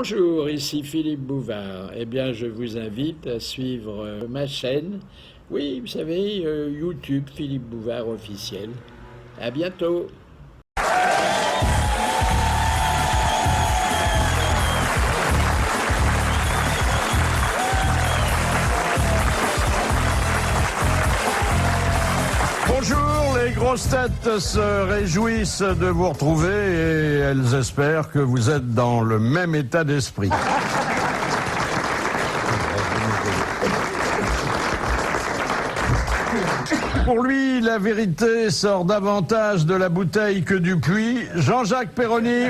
Bonjour, ici Philippe Bouvard. Eh bien, je vous invite à suivre ma chaîne. Oui, vous savez, YouTube, Philippe Bouvard officiel. À bientôt. Bonjour, les grosses têtes se réjouissent de vous retrouver et elles espèrent que vous êtes dans le même état d'esprit. Pour lui, la vérité sort davantage de la bouteille que du puits. Jean-Jacques Perroni.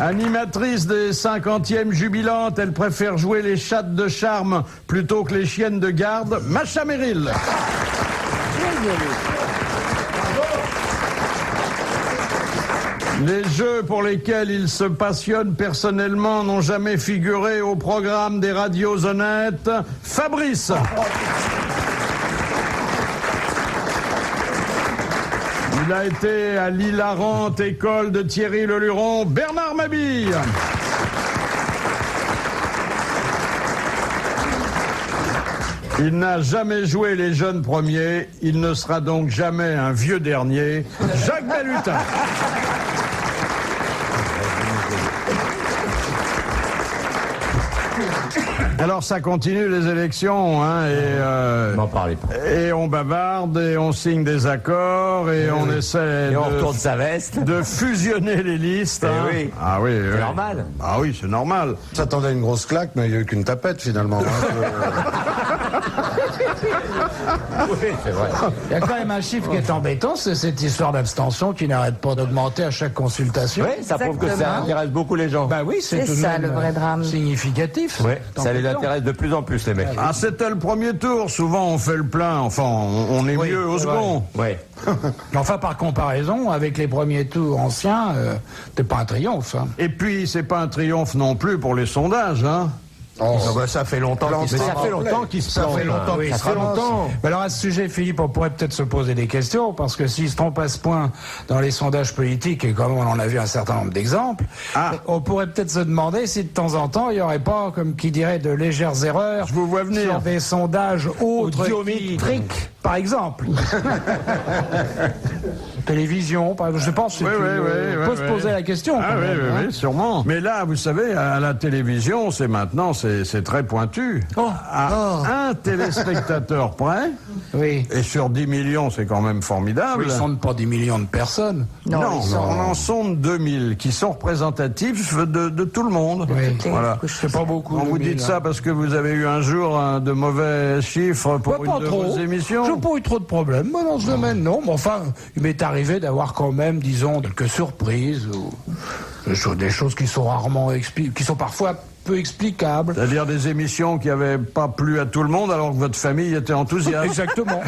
Animatrice des 50e jubilantes, elle préfère jouer les chattes de charme plutôt que les chiennes de garde. Macha Merrill. Les jeux pour lesquels il se passionne personnellement n'ont jamais figuré au programme des radios honnêtes. Fabrice. Il a été à l'hilarante école de Thierry Leluron. Bernard Mabille. Il n'a jamais joué les jeunes premiers. Il ne sera donc jamais un vieux dernier. Jacques Balutin. Alors ça continue les élections, hein, N'en parlez pas. Et on bavarde, et on signe des accords, et on essaie Et on retourne sa veste. de fusionner les listes. Hein. Oui. Ah oui, C'est oui. normal. Ah oui, c'est normal. On s'attendait à une grosse claque, mais il n'y a eu qu'une tapette finalement. Oui, c'est vrai. Il y a quand même un chiffre qui est embêtant, c'est cette histoire d'abstention qui n'arrête pas d'augmenter à chaque consultation. Oui, ça prouve que ça Exactement. intéresse beaucoup les gens. Bah oui, c'est tout de ça même, le vrai drame. significatif. Oui, C'est ça les embêtant. intéresse de plus en plus, les mecs. Ah, c'était le premier tour. Souvent, on fait le plein. Enfin, on est Oui, mieux au c'est second. Oui. Enfin, par comparaison, avec les premiers tours anciens, c'est pas un triomphe. Hein. Et puis, c'est pas un triomphe non plus pour les sondages, hein. Oh. Ça fait longtemps qu'il se Ça fait longtemps qu'il Ça fait longtemps Oui, qu'il ça se ramasse. Mais alors à ce sujet, Philippe, on pourrait peut-être se poser des questions, parce que s'il se trompe à ce point dans les sondages politiques, et comme on en a vu un certain nombre d'exemples, on pourrait peut-être se demander si de temps en temps, il n'y aurait pas, comme qui dirait, de légères erreurs Je vous vois venir. sur des sondages autres Audiométriques. par exemple. Télévision, par exemple, je pense que on peut se poser la question. Ah quand oui, même, oui, hein. oui, sûrement. Mais là, vous savez, à la télévision, c'est très pointu. À un téléspectateur près, Oui. et sur 10 millions, c'est quand même formidable. Ils sondent pas 10 millions de personnes. Non, on en sonde 2000 qui sont représentatifs de tout le monde. Oui. Voilà. C'est pas beaucoup. On vous 2000, dit hein. ça parce que vous avez eu un jour de mauvais chiffres pour Bah, une pas de trop. vos émissions. J'ai pas eu trop de problèmes, moi, dans ce domaine, non. Mais enfin, il m'est arrivé d'avoir quand même, disons, quelques surprises ou des choses qui sont rarement qui sont parfois peu explicables. C'est-à-dire des émissions qui n'avaient pas plu à tout le monde alors que votre famille était enthousiaste. Exactement.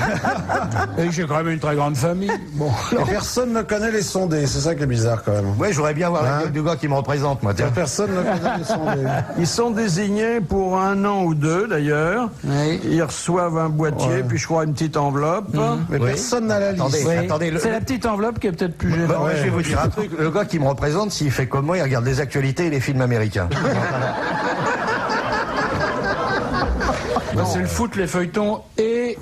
Et j'ai quand même une très grande famille. Bon. Et personne ne connaît les sondés, c'est ça qui est bizarre quand même. Oui, j'aurais bien voir Hein la gueule du gars qui me représente, moi. Tiens. Personne ne connaît les sondés. Ils sont désignés pour 1 an ou 2 d'ailleurs. Oui. Ils reçoivent un boîtier, puis je crois une petite enveloppe. Mais Oui. personne n'a la liste. Attendez, Oui. attendez. C'est la petite enveloppe qui est peut-être plus Bah, gênante. ouais, je vais vous dire un truc. Le gars qui me représente, s'il fait comme moi, il regarde les actualités et les films américains. C'est le foot, les feuilletons et...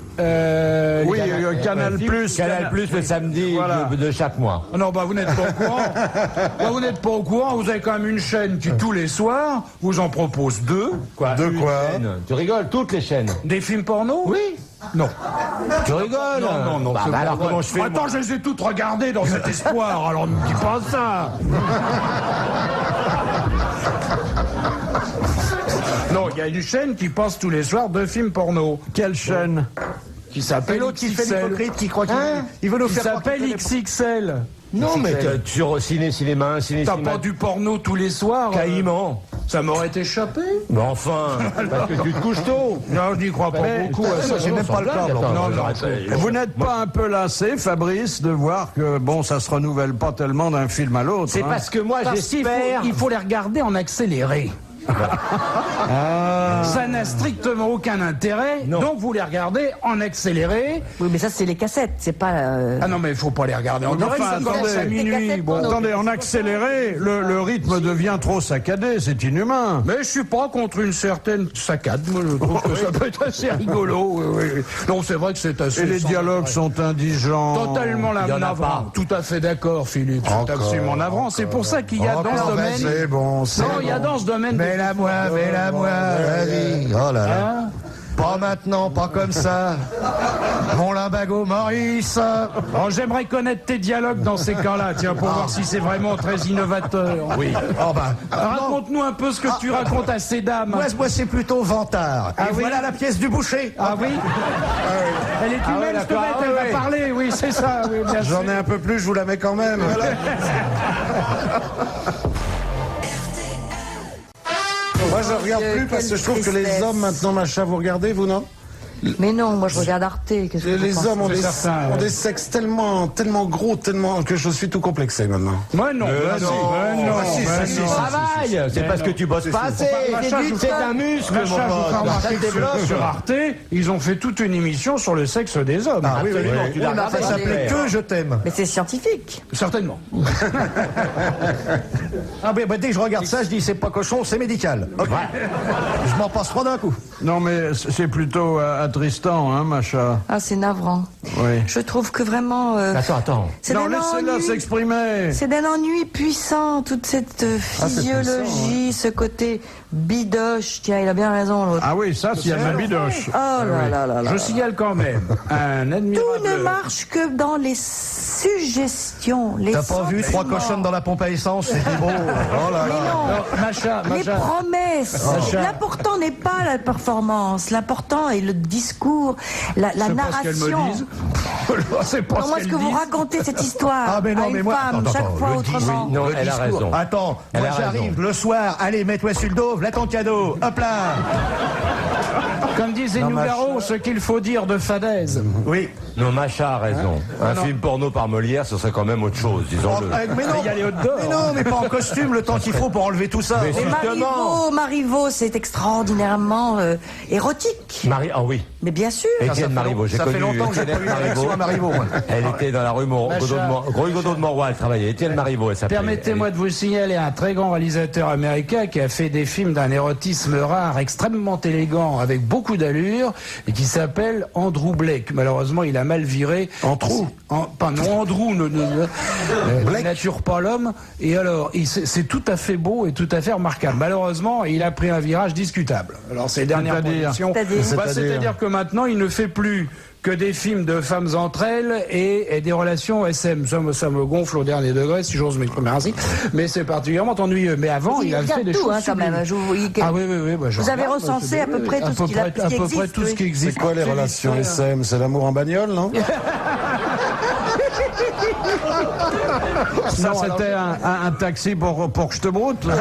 Oui, les Canal+. Canal Plus le samedi Voilà. de chaque mois. Non, bah vous n'êtes pas au courant. Bah, vous n'êtes pas au courant. Vous avez quand même une chaîne qui, tous les soirs, vous en propose 2. Quoi De quoi Tu rigoles, toutes les chaînes. Des films porno. Oui. Non. Tu rigoles Non. Bah, c'est bah, pas alors vrai. comment je fais moi Attends, je les ai toutes regardées dans cet espoir, alors ne me dis pas ça. Non, il y a une chaîne qui passe tous les soirs 2 films porno. Quelle chaîne? Qui Et s'appelle l'autre qui fait XXL. l'hypocrite qui croit qu'il veut nous Qui faire croire s'appelle qu'il connaît XXL. Non, mais sur cinéma, T'as pas du porno tous les soirs Caïman. Ça m'aurait échappé. Mais enfin, parce que tu te couches tôt. Non, je n'y crois pas beaucoup à ça. J'ai même pas le câble. Vous n'êtes pas un peu lassé, Fabrice, de voir que, bon, ça se renouvelle pas tellement d'un film à l'autre. C'est hein. parce que moi, Parce qu'il j'espère... il faut les regarder en accéléré. Ça n'a strictement aucun intérêt, donc vous les regardez en accéléré. Oui, mais ça, c'est les cassettes, c'est pas... Ah non, mais il faut pas les regarder en direct, ça commence à minuit. Bon. Attendez, en accéléré, le rythme devient trop saccadé, c'est inhumain. Mais je suis pas contre une certaine saccade. Moi, je trouve que ça peut être assez rigolo. Oui. Non, c'est vrai que c'est assez... Et les dialogues sont indigents. Totalement navrant. Tout à fait d'accord, Philippe. C'est absolument navrant. C'est pour ça qu'il y a dans ce domaine... C'est bon, c'est Non, il y a dans ce domaine... Mets-la moi, vas-y. Oh là là. Hein? Pas maintenant, pas comme ça. Mon limbago Maurice. Oh, j'aimerais connaître tes dialogues dans ces cas-là, tiens, pour voir si c'est vraiment très innovateur. Oui. Oh bah. Raconte-nous un peu ce que tu racontes à ces dames. Moi c'est plutôt Vantard. Ah Et oui. voilà la pièce du boucher. Ah oui. Elle est humaine, cette bête, elle va parler, oui, c'est ça. Oui, bien sûr. J'en ai un peu plus, je vous la mets quand même. Moi, je regarde plus parce que je trouve que les tristesse. hommes, maintenant, Macha, vous regardez, vous, non? Mais non, moi je regarde Arte. Qu'est-ce que vous Les pensez hommes ont certain, ont ouais. des sexes tellement gros, tellement que je suis tout complexé maintenant. Moi non. Travail. C'est parce que tu bosses pas assez. C'est un muscle, Macha, je vous fais remarquer que sur Arte, ils ont fait toute une émission sur le sexe des hommes. Ah oui, tu l'as regardé, ça s'appelait Que je t'aime. Mais c'est scientifique. Certainement. Ah ben, dès que je regarde ça, je dis c'est pas cochon, c'est médical. Hop. Je m'en passe trois d'un coup. Non, mais c'est plutôt attristant, hein, Macha. Ah, c'est navrant. Oui. Je trouve que vraiment... Attends. c'est Non, d'un laissez-la ennui. s'exprimer. C'est d'un ennui puissant, toute cette physiologie, ce côté bidoche. Tiens, il a bien raison, l'autre. Ah oui, ça, s'il y a de la bidoche. Oh là là là là. Je signale quand même un admirable... Tout ne marche que dans les suggestions, les T'as pas vu trois sentiments. cochonnes dans la pompe à essence, c'est beau. Oh là là. Non, Macha. Les promesses. L'important n'est pas la performance. L'important est le discours, la C'est pas ce narration. qu'elles me disent. C'est pas Non, moi, ce que vous racontez, cette histoire Ah mais non, à une mais moi, femme, chaque fois le autrement. discours, elle a raison. Attends, Elle moi a j'arrive raison. le soir, allez, mets-toi sur le dos, voilà ton cadeau, hop là. Comme disait Nougaro, ce qu'il faut dire de fadaise. Oui. Non, Macha a raison. Un film porno par Molière, ce serait quand même autre chose, disons-le. Mais non, Il y a les hôtes d'or. mais non, mais pas en costume, le temps qu'il faut pour enlever tout ça. Mais Et Marivaux, c'est extraordinairement érotique. Ah oui, Mais bien sûr. Étienne Marivaux. J'ai Ça fait connu longtemps que j'ai pas eu une réaction à Marivaux, moi. Elle était dans la rue Rue Godot de Monroy, elle travaillait. Étienne Marivaux, elle s'appelait. Permettez-moi de vous signaler un très grand réalisateur américain qui a fait des films d'un érotisme rare, extrêmement élégant, avec beaucoup d'allure, et qui s'appelle Andrew Blake. Malheureusement, il a mal viré. Andrew Andrew ne nature pas l'homme. Et alors, c'est tout à fait beau et tout à fait remarquable. Malheureusement, il a pris un virage discutable. Alors, ces dernières C'est-à-dire productions... C'est-à-dire que maintenant, il ne fait plus que des films de femmes entre elles et des relations SM. Ça me gonfle au dernier degré, si j'ose m'exprimer ainsi. Mais c'est particulièrement ennuyeux. Mais avant, il a regarde fait des tout, choses hein, quand sublimes. même. Ah oui. Bah, je Vous avez regarde, recensé c'est à peu près tout ce qui à peu près existe, tout ce oui. qui existe. C'est quoi les relations SM? C'est l'amour en bagnole, non? Ça, c'était un taxi pour que je te broute, là.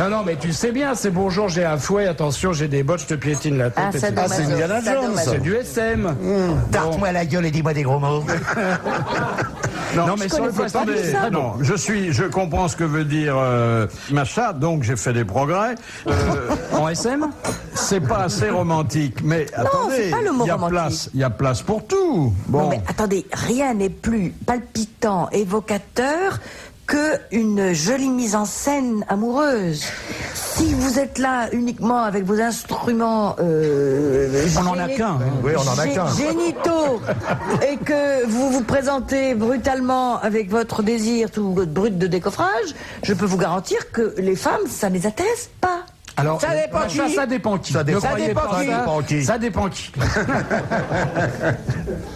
Non, mais tu sais bien, c'est bonjour, j'ai un fouet, attention, j'ai des bottes, je te piétine la tête. Ah, etc. ça c'est Indiana Jones. C'est du SM. Tarte-moi la gueule et dis-moi des gros mots. Non, mais sur le connaissais pas attendez, tout ça. Non, je comprends ce que veut dire Macha, donc j'ai fait des progrès. en SM. C'est pas assez romantique, mais attendez, c'est pas le mot romantique. il y a place pour tout. Bon, Non, mais attendez, rien n'est plus palpitant, évocateur que une jolie mise en scène amoureuse. Si vous êtes là uniquement avec vos instruments On en a qu'un. Hein. Oui, on en a qu'un. génitaux et que vous vous présentez brutalement avec votre désir tout brut de décoffrage, je peux vous garantir que les femmes, ça ne les intéresse pas. Alors, Ça dépend qui. Ça dépend qui. Ça dépend Ne croyez qui. pas Ça dépend qui. Ça dépend qui.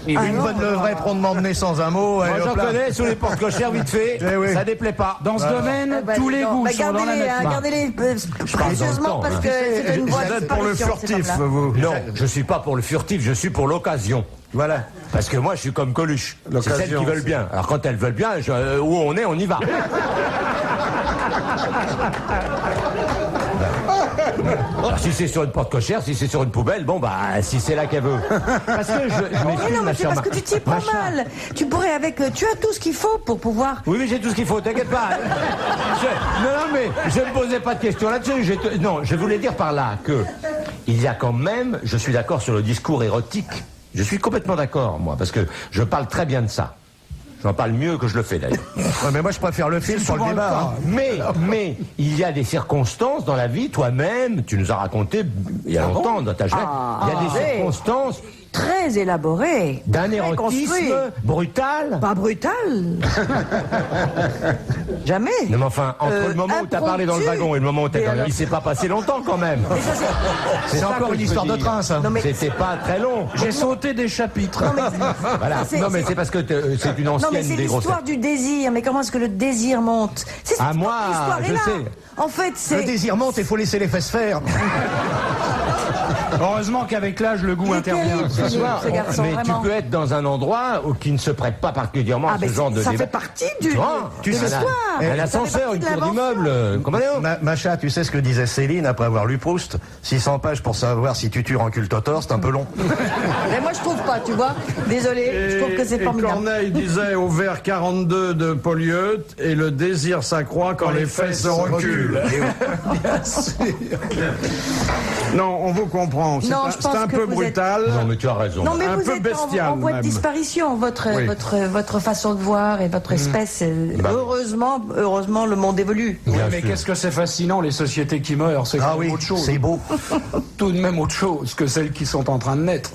Une bonne levrette pour m'emmener sans un mot. Moi, et j'en hop là. connais sous les portes cochères vite fait. Eh oui. Ça déplaît pas. Dans ce domaine, Eh ben, tous les non, goûts bah, sont dans la gardez-les, nature. gardez-les précieusement parce que c'est une voie vous de êtes pour le disparition, ces furtif, femmes-là. vous. Non, je suis pas pour le furtif, je suis pour l'occasion. Voilà. Parce que moi, je suis comme Coluche. C'est L'occasion, celles qui veulent c'est- bien. Alors quand elles veulent bien, où on est, on y va. Si c'est sur une porte cochère, si c'est sur une poubelle, bon bah si c'est là qu'elle veut. Parce que je Mais m'excuse, non, ma mais c'est chère parce que tu t'y prends mal. Tu pourrais tu as tout ce qu'il faut pour pouvoir... Oui, mais j'ai tout ce qu'il faut, t'inquiète pas. Non, mais je ne posais pas de questions là-dessus. Non, je voulais dire par là que il y a quand même, je suis d'accord sur le discours érotique. Je suis complètement d'accord, moi, parce que je parle très bien de ça. J'en parle mieux que je le fais d'ailleurs. Ouais, mais moi, je préfère le film sur le débat. Hein. Mais il y a des circonstances dans la vie, toi-même, tu nous as raconté il y a longtemps dans ta jeunesse, il y a des circonstances Très élaboré. d'un très érotisme construit. brutal. Pas brutal. Jamais. Non mais enfin, entre le moment où t'as parlé dans le wagon et le moment où t'as... Il s'est pas passé longtemps quand même. C'est encore une histoire de train, ça. Non, mais- C'était pas très long. J'ai sauté des chapitres. Non, mais, Voilà. c'est- Non mais c'est parce que c'est une non, mais ancienne c'est des grosses l'histoire du désir. Mais comment est-ce que le désir monte? C'est Ah, moi, l'histoire est je là. sais. En fait, Le c'est... désir monte et il faut laisser les fesses faire. Heureusement qu'avec l'âge, le goût Il est intervient. terrible, ce garçon, mais vraiment. tu peux être dans un endroit qui ne se prête pas particulièrement à Ah, ce mais genre de ça débat. fait partie de Tu sais, l'histoire. un ascenseur, une tour d'immeuble, commandez-vous. Macha, tu sais ce que disait Céline après avoir lu Proust? 600 pages pour savoir si tu tues en cultotor, c'est un peu long. Mais moi, je trouve pas, tu vois. Désolé, je trouve que c'est Et formidable. Corneille disait au vers 42 de Polyeucte, et le désir s'accroît quand les fesses reculent. Non, on vous comprend. C'est Non, un, je pense c'est un que peu vous brutal. Non mais tu as raison. Non, mais Un vous peu êtes bestial, en voie de même. disparition, Oui. votre façon de voir et votre espèce. Bah. Heureusement, le monde évolue. Oui, Bien mais sûr. qu'est-ce que c'est fascinant, les sociétés qui meurent. C'est Ah quand même oui, autre chose. c'est beau. Tout de même autre chose que celles qui sont en train de naître.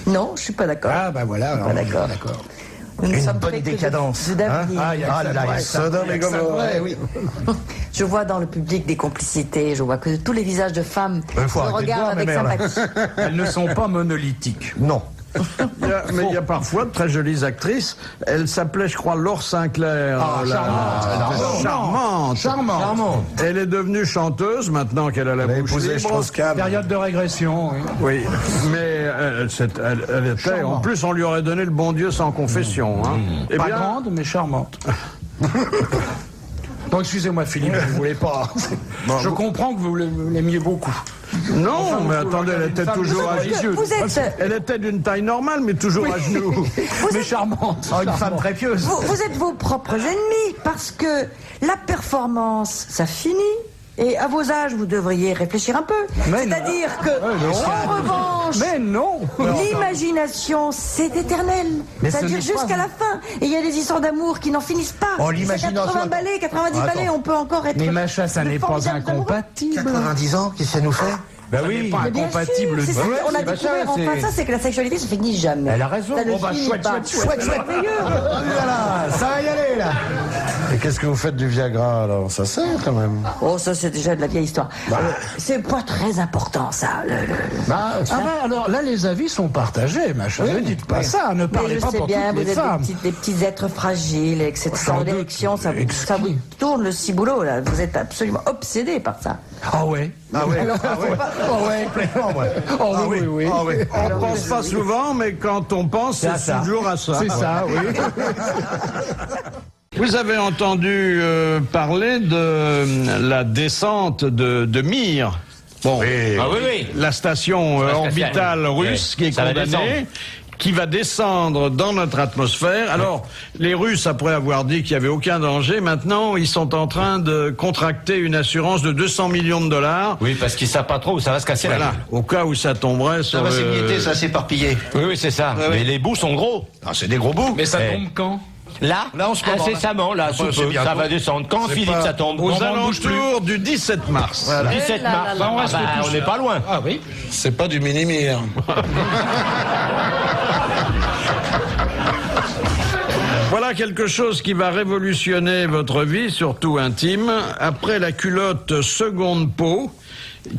Non, je suis pas d'accord. Ah, bah voilà. alors, d'accord. D'accord. Nous ne Une sommes bonne faits que décadence. d'avenir. Hein ah là là, Sodome et Gomorrhe. Oui. Je vois dans le public des complicités, je vois que tous les visages de femmes faut me arrêter de regardent boire, avec mes mères, là. sympathie. Elles ne sont pas monolithiques. Non. Mais il y a parfois de très jolies actrices. Elle s'appelait, je crois, Laure Sinclair. Charmante. Charmant. Elle est devenue chanteuse maintenant qu'elle a la bouche Épousé libre. Strauss-Kahn. Période de régression, oui. Oui, mais elle était. Charmante. En plus, on lui aurait donné le bon Dieu sans confession. Hein. Eh Pas bien, grande, mais charmante. Bon, excusez-moi, Philippe, je ne voulais pas. Je comprends que vous l'aimiez beaucoup. non, mais attendez, elle Une était femme toujours de à les yeux. Vous êtes, Elle était d'une taille normale, mais toujours à genoux. Mais charmante. Oh, une femme très pieuse. vous êtes vos propres ennemis parce que la performance, ça finit. Et à vos âges, vous devriez réfléchir un peu. Mais non. C'est-à-dire que, non. en revanche, Mais non. l'imagination, c'est éternel. Mais Ça ce dure n'est pas jusqu'à la fin. Et il y a des histoires d'amour qui n'en finissent pas. Oh, Et l'imagination. 80 balais, 90 Attends. balais, on peut encore être... Mais Macha, ça le n'est pas formidable amoureux. incompatible. 90 ans, qu'est-ce que ça nous fait? Ben Ça n'est oui. pas Mais bien incompatible. sûr, c'est ça Ouais, qu'on a c'est découvert machin, enfin c'est- ça, c'est que la sexualité se finit jamais. Elle a raison. Ça ne Oh, bah, finit chouette, pas. chouette, C'est merveilleux. Voilà, ça va y aller, là. Et qu'est-ce que vous faites du Viagra alors? Ça sert quand même. Oh, ça c'est déjà de la vieille histoire. C'est pas très important ça. Ah bah, alors là, les avis sont partagés, Macha. Ne dites pas ça. Ne Mais parlez je pas sais pour bien, toutes vous les êtes femmes. des petits êtres fragiles, et que cette Sans histoire doute. d'érection, ça vous Exquis. tourne le ciboulot là. Vous êtes absolument obsédé par ça. Ah ouais. Ah ouais. Ah ouais. Complètement, ouais. Oh oui, oui, oui. Ah oui. On pense pas souvent, mais quand on pense, C'est à c'est ça. toujours à ça. C'est ça, oui. Vous avez entendu parler de la descente de Mir. Bon, Ah oui, oui. la station orbitale Oui. russe qui est Ça va condamnée, descendre. qui va descendre dans notre atmosphère. Alors, les Russes, après avoir dit qu'il n'y avait aucun danger, maintenant, ils sont en train de contracter une assurance de 200 millions de dollars. Oui, parce qu'ils savent pas trop où ça va se casser la Voilà, gueule. au cas où ça tomberait sur Ça va le- s'émietter, ça va s'éparpiller. Oui, oui, c'est ça. Mais les bouts sont gros. Ah, c'est des gros bouts. Mais ça Eh. tombe quand? Là, Là, en ce moment, là. incessamment, là, sous c'est peu, bientôt. ça va descendre. Quand Philippe, pas- ça tombe. aux On n'en bouge plus. alentours du 17 mars. 17 là là mars. là. Ah bah, on n'est pas loin. Ah oui. C'est pas du mini-mire. Voilà quelque chose qui va révolutionner votre vie, surtout intime. Après la culotte seconde peau,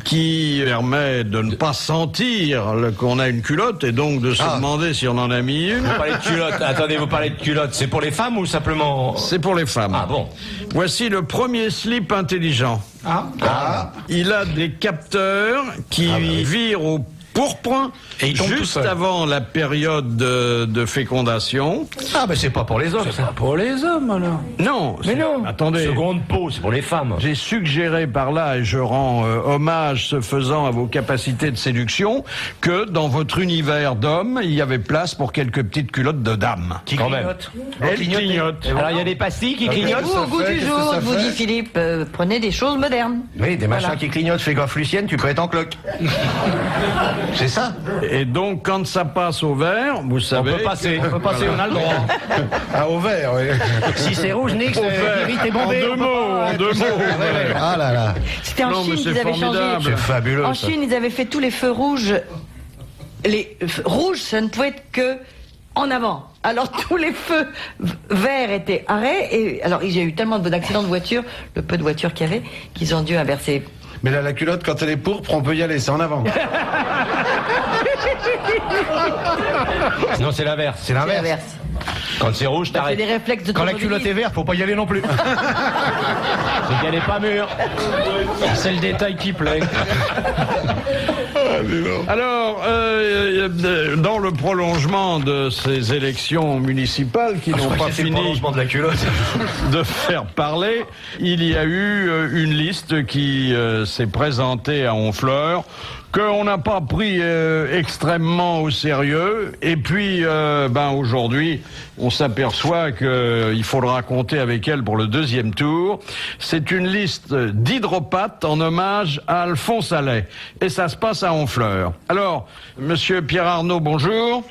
qui permet de ne pas sentir qu'on a une culotte et donc de se demander si on en a mis une. Vous parlez de culotte. Attendez, vous parlez de culotte. C'est pour les femmes ou simplement... C'est pour les femmes. Ah bon. Voici le premier slip intelligent. Il a des capteurs qui virent au pourpre, Et il tombe tout juste seul. avant la période de fécondation. Ah, ben c'est pas pour les hommes, ça. Pas pour les hommes, alors. Non, Mais non. attendez. Seconde peau, c'est pour les femmes. J'ai suggéré par là, et je rends hommage ce faisant à vos capacités de séduction, que dans votre univers d'homme, il y avait place pour quelques petites culottes de dames. Qui clignote. Elles clignotent. Alors, il y a des pastilles qui clignotent. Vous, au goût du jour, vous dit Philippe, prenez des choses modernes. Oui, des machins Voilà. qui clignotent, fais gaffe Lucienne, tu peux être en cloque. C'est ça. Et donc, quand ça passe au vert, vous savez... On peut passer, on a le droit. Ah, au vert, oui. Si c'est rouge, Nix, Guéry, t'es En bombé. deux mots, en deux mots. Ah là là. C'était en Non, mais Chine c'est qu'ils avaient changé. formidable. C'est fabuleux. En ça. Chine, ils avaient fait tous les feux rouges. Les rouges, ça ne pouvait être que en avant. Alors tous les feux verts étaient arrêts. Et alors il y a eu tellement d'accidents de voiture, le peu de voitures qu'il y avait, qu'ils ont dû inverser. Mais là, la culotte, quand elle est pourpre, on peut y aller, c'est en avant. Non, c'est l'inverse. C'est C'est l'inverse. l'inverse. Quand c'est rouge, C'est t'arrêtes. des réflexes de Quand la automobiliste. culotte est verte, faut pas y aller non plus. C'est qu'elle est pas mûre. C'est le détail qui plaît. Alors, dans le prolongement de ces élections municipales qui n'ont pas fini de la culotte. de faire parler, il y a eu une liste qui s'est présentée à Honfleur, qu'on n'a pas pris extrêmement au sérieux. Et puis, aujourd'hui, on s'aperçoit qu'il faudra compter avec elle pour le deuxième tour. C'est une liste d'hydropathes en hommage à Alphonse Allais. Et ça se passe à Honfleur. Alors, monsieur Pierre Arnaud, bonjour.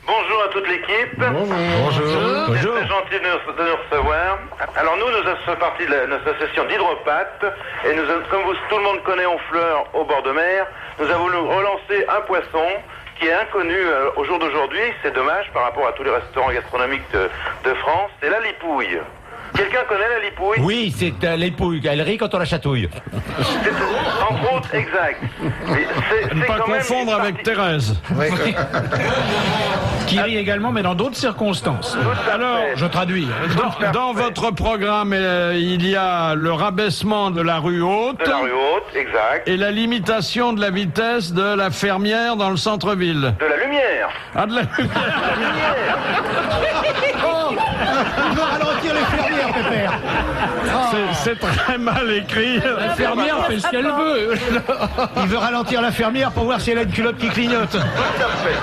Bonjour à toute l'équipe. Bonjour. C'est très gentil de nous recevoir. Alors nous faisons partie de notre association d'hydropathes et nous, comme tout le monde connaît Honfleur au bord de mer, nous avons voulu relancer un poisson qui est inconnu au jour d'aujourd'hui. C'est dommage par rapport à tous les restaurants gastronomiques de France. C'est la lipouille. Quelqu'un connaît la lipouille? Oui, c'est l'époux. Elle rit quand on la chatouille. C'est, entre autres, exact. Mais Ne pas quand même confondre une avec partie- Thérèse. Qui rit également, mais dans d'autres circonstances. Tout à Alors, fait. Je traduis. Dans votre programme, il y a le rabaissement de la rue Haute De la rue Haute, exact. et la limitation de la vitesse de la fermière dans le centre-ville. De la lumière. Ah, de la Il veut ralentir les fermières, Pépère. c'est très mal écrit. La fermière fait ce qu'elle veut. Il veut ralentir la fermière pour voir si elle a une culotte qui clignote. Tout à fait.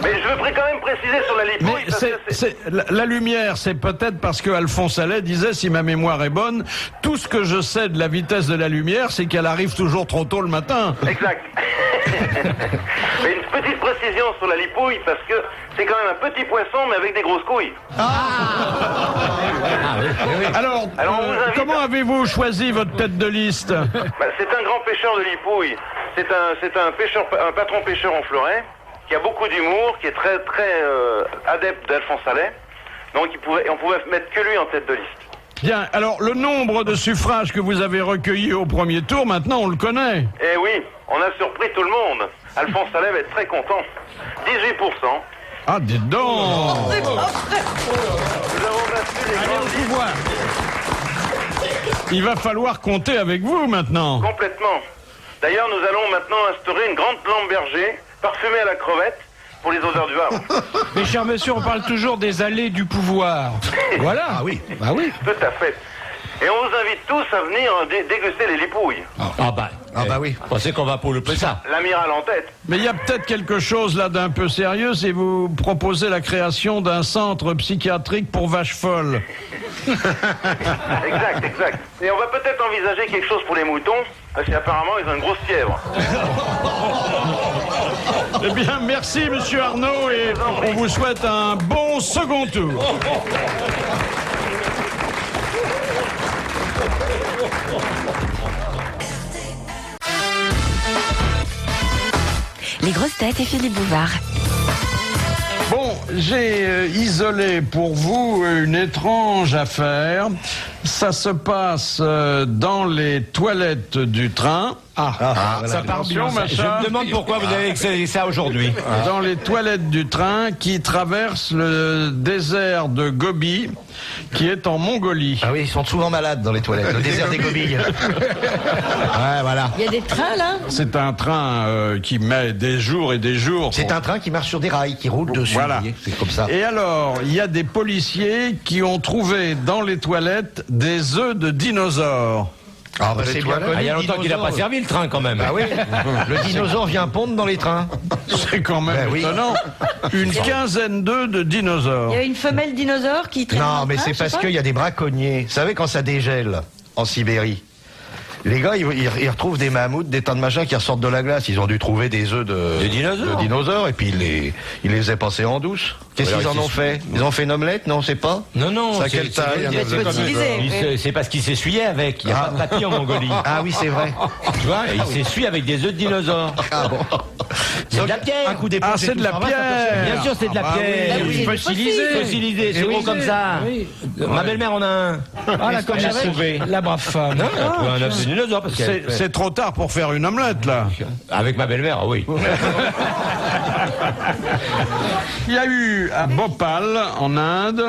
Mais je veux quand même préciser sur la lipouille. Mais parce que la lumière, c'est peut-être parce que Alphonse Allais disait, si ma mémoire est bonne, tout ce que je sais de la vitesse de la lumière, c'est qu'elle arrive toujours trop tôt le matin. Exact. Mais une petite précision sur la lipouille, parce que c'est quand même un petit poisson, mais avec des grosses couilles. Alors, Alors, on vous invite comment avez-vous choisi votre tête de liste? Bah, c'est un grand pêcheur de lipouille. C'est un patron pêcheur en Fleuret, qui a beaucoup d'humour, qui est très adepte d'Alphonse Allais. Donc on pouvait mettre que lui en tête de liste. Bien, alors le nombre de suffrages que vous avez recueillis au premier tour, maintenant on le connaît. Eh oui, on a surpris tout le monde. Alphonse Allais va être très content. 18%. Ah, dites donc. Nous avons battu les grandes listes Il va falloir compter avec vous maintenant. complètement. D'ailleurs, nous allons maintenant instaurer une grande lampe berger, parfumée à la crevette, pour les odeurs du Havre. Mais cher monsieur, on parle toujours des allées du pouvoir. Voilà. Ah oui. Bah oui. Tout à fait. Et on vous invite tous à venir déguster les lipouilles. Ah bah oui. Pensez qu'on va pour le ça. L'amiral en tête. Mais il y a peut-être quelque chose là d'un peu sérieux si vous proposez la création d'un centre psychiatrique pour vaches folles. Exact, exact. Et on va peut-être envisager quelque chose pour les moutons, parce qu'apparemment ils ont une grosse fièvre. Eh bien, merci monsieur Arnaud et on vous souhaite un bon second tour. Les grosses têtes et Philippe Bouvard. Bon, j'ai isolé pour vous une étrange affaire. Ça se passe dans les toilettes du train. Ça part bien. Attention, Je Macha. me demande pourquoi vous avez essayé ça aujourd'hui. Dans les toilettes du train qui traverse le désert de Gobi, qui est en Mongolie. Ah oui, ils sont souvent malades dans les toilettes. Le désert des Gobilles. Ouais, voilà. Il y a des trains là. C'est un train qui met des jours et des jours. C'est un train qui marche sur des rails, qui roule dessus. Voilà. vous voyez, c'est comme ça. Et alors, il y a des policiers qui ont trouvé dans les toilettes des œufs de dinosaures. Ah, bah, c'est bien connu. Il y a longtemps qu'il n'a pas servi le train quand même. Ah oui, le dinosaure vient pondre dans les trains. C'est quand même Ben oui. étonnant. Une quinzaine d'œufs de Il dinosaures. y a une femelle dinosaure qui traîne. dans Non, le mais train, c'est je sais parce pas. qu'il y a des braconniers. Vous savez, quand ça dégèle en Sibérie, les gars, ils retrouvent des mammouths, des tas de machins qui ressortent de la glace. Ils ont dû trouver des œufs de dinosaures et puis ils les ont passés en douce. Qu'est-ce qu'ils en ont fait? Ils ont fait une omelette? Non, c'est pas? Non, Ça, c'est quelle taille? Il faut utiliser. C'est parce qu'il s'essuyait avec. Il n'y a pas de papier en Mongolie. Ah oui, c'est vrai. Tu vois, et il s'essuie avec des œufs de dinosaures. Ah bon. C'est de la pierre. Un coup d'éponge. Ah, c'est et de tout la ça va, ça peut pierre. se faire. Bien sûr, c'est de la Ah bah pierre. oui, c'est Fossilisé. Fossilisé, c'est gros comme ça. Ma belle-mère en a un. Ah, la J'ai trouvé. La brave femme. Non, elle a trouvé un œuf de dinosaure parce qu'elle. C'est trop tard pour faire une omelette, là. Avec ma belle-mère, oui. Il y a eu à Bhopal, en Inde,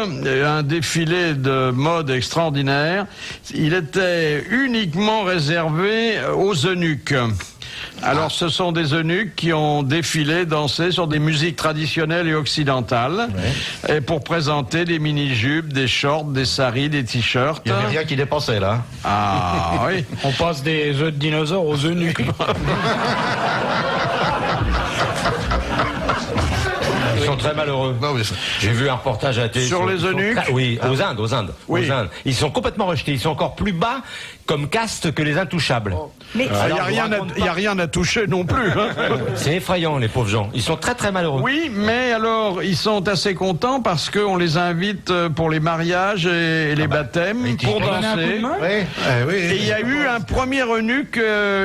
un défilé de mode extraordinaire. Il était uniquement réservé aux eunuques. Alors, ce sont des eunuques qui ont défilé, dansé sur des musiques traditionnelles et occidentales, et pour présenter des mini-jupes, des shorts, des saris, des t-shirts. Il n'y avait rien qui dépensait là. Ah oui. On passe des œufs de dinosaures aux eunuques. Ils sont très malheureux. J'ai vu un reportage à la télé. Sur les ils sont eunuques très- Oui, aux Indes. Oui. Aux Indes. Ils sont complètement rejetés. Ils sont encore plus bas comme caste que les intouchables. Mais Il n'y a rien à toucher non plus. Hein. C'est effrayant, les pauvres gens. Ils sont très très malheureux. Oui, mais alors, ils sont assez contents parce qu'on les invite pour les mariages et les baptêmes pour danser. Oui. Et il y a eu un premier eunuque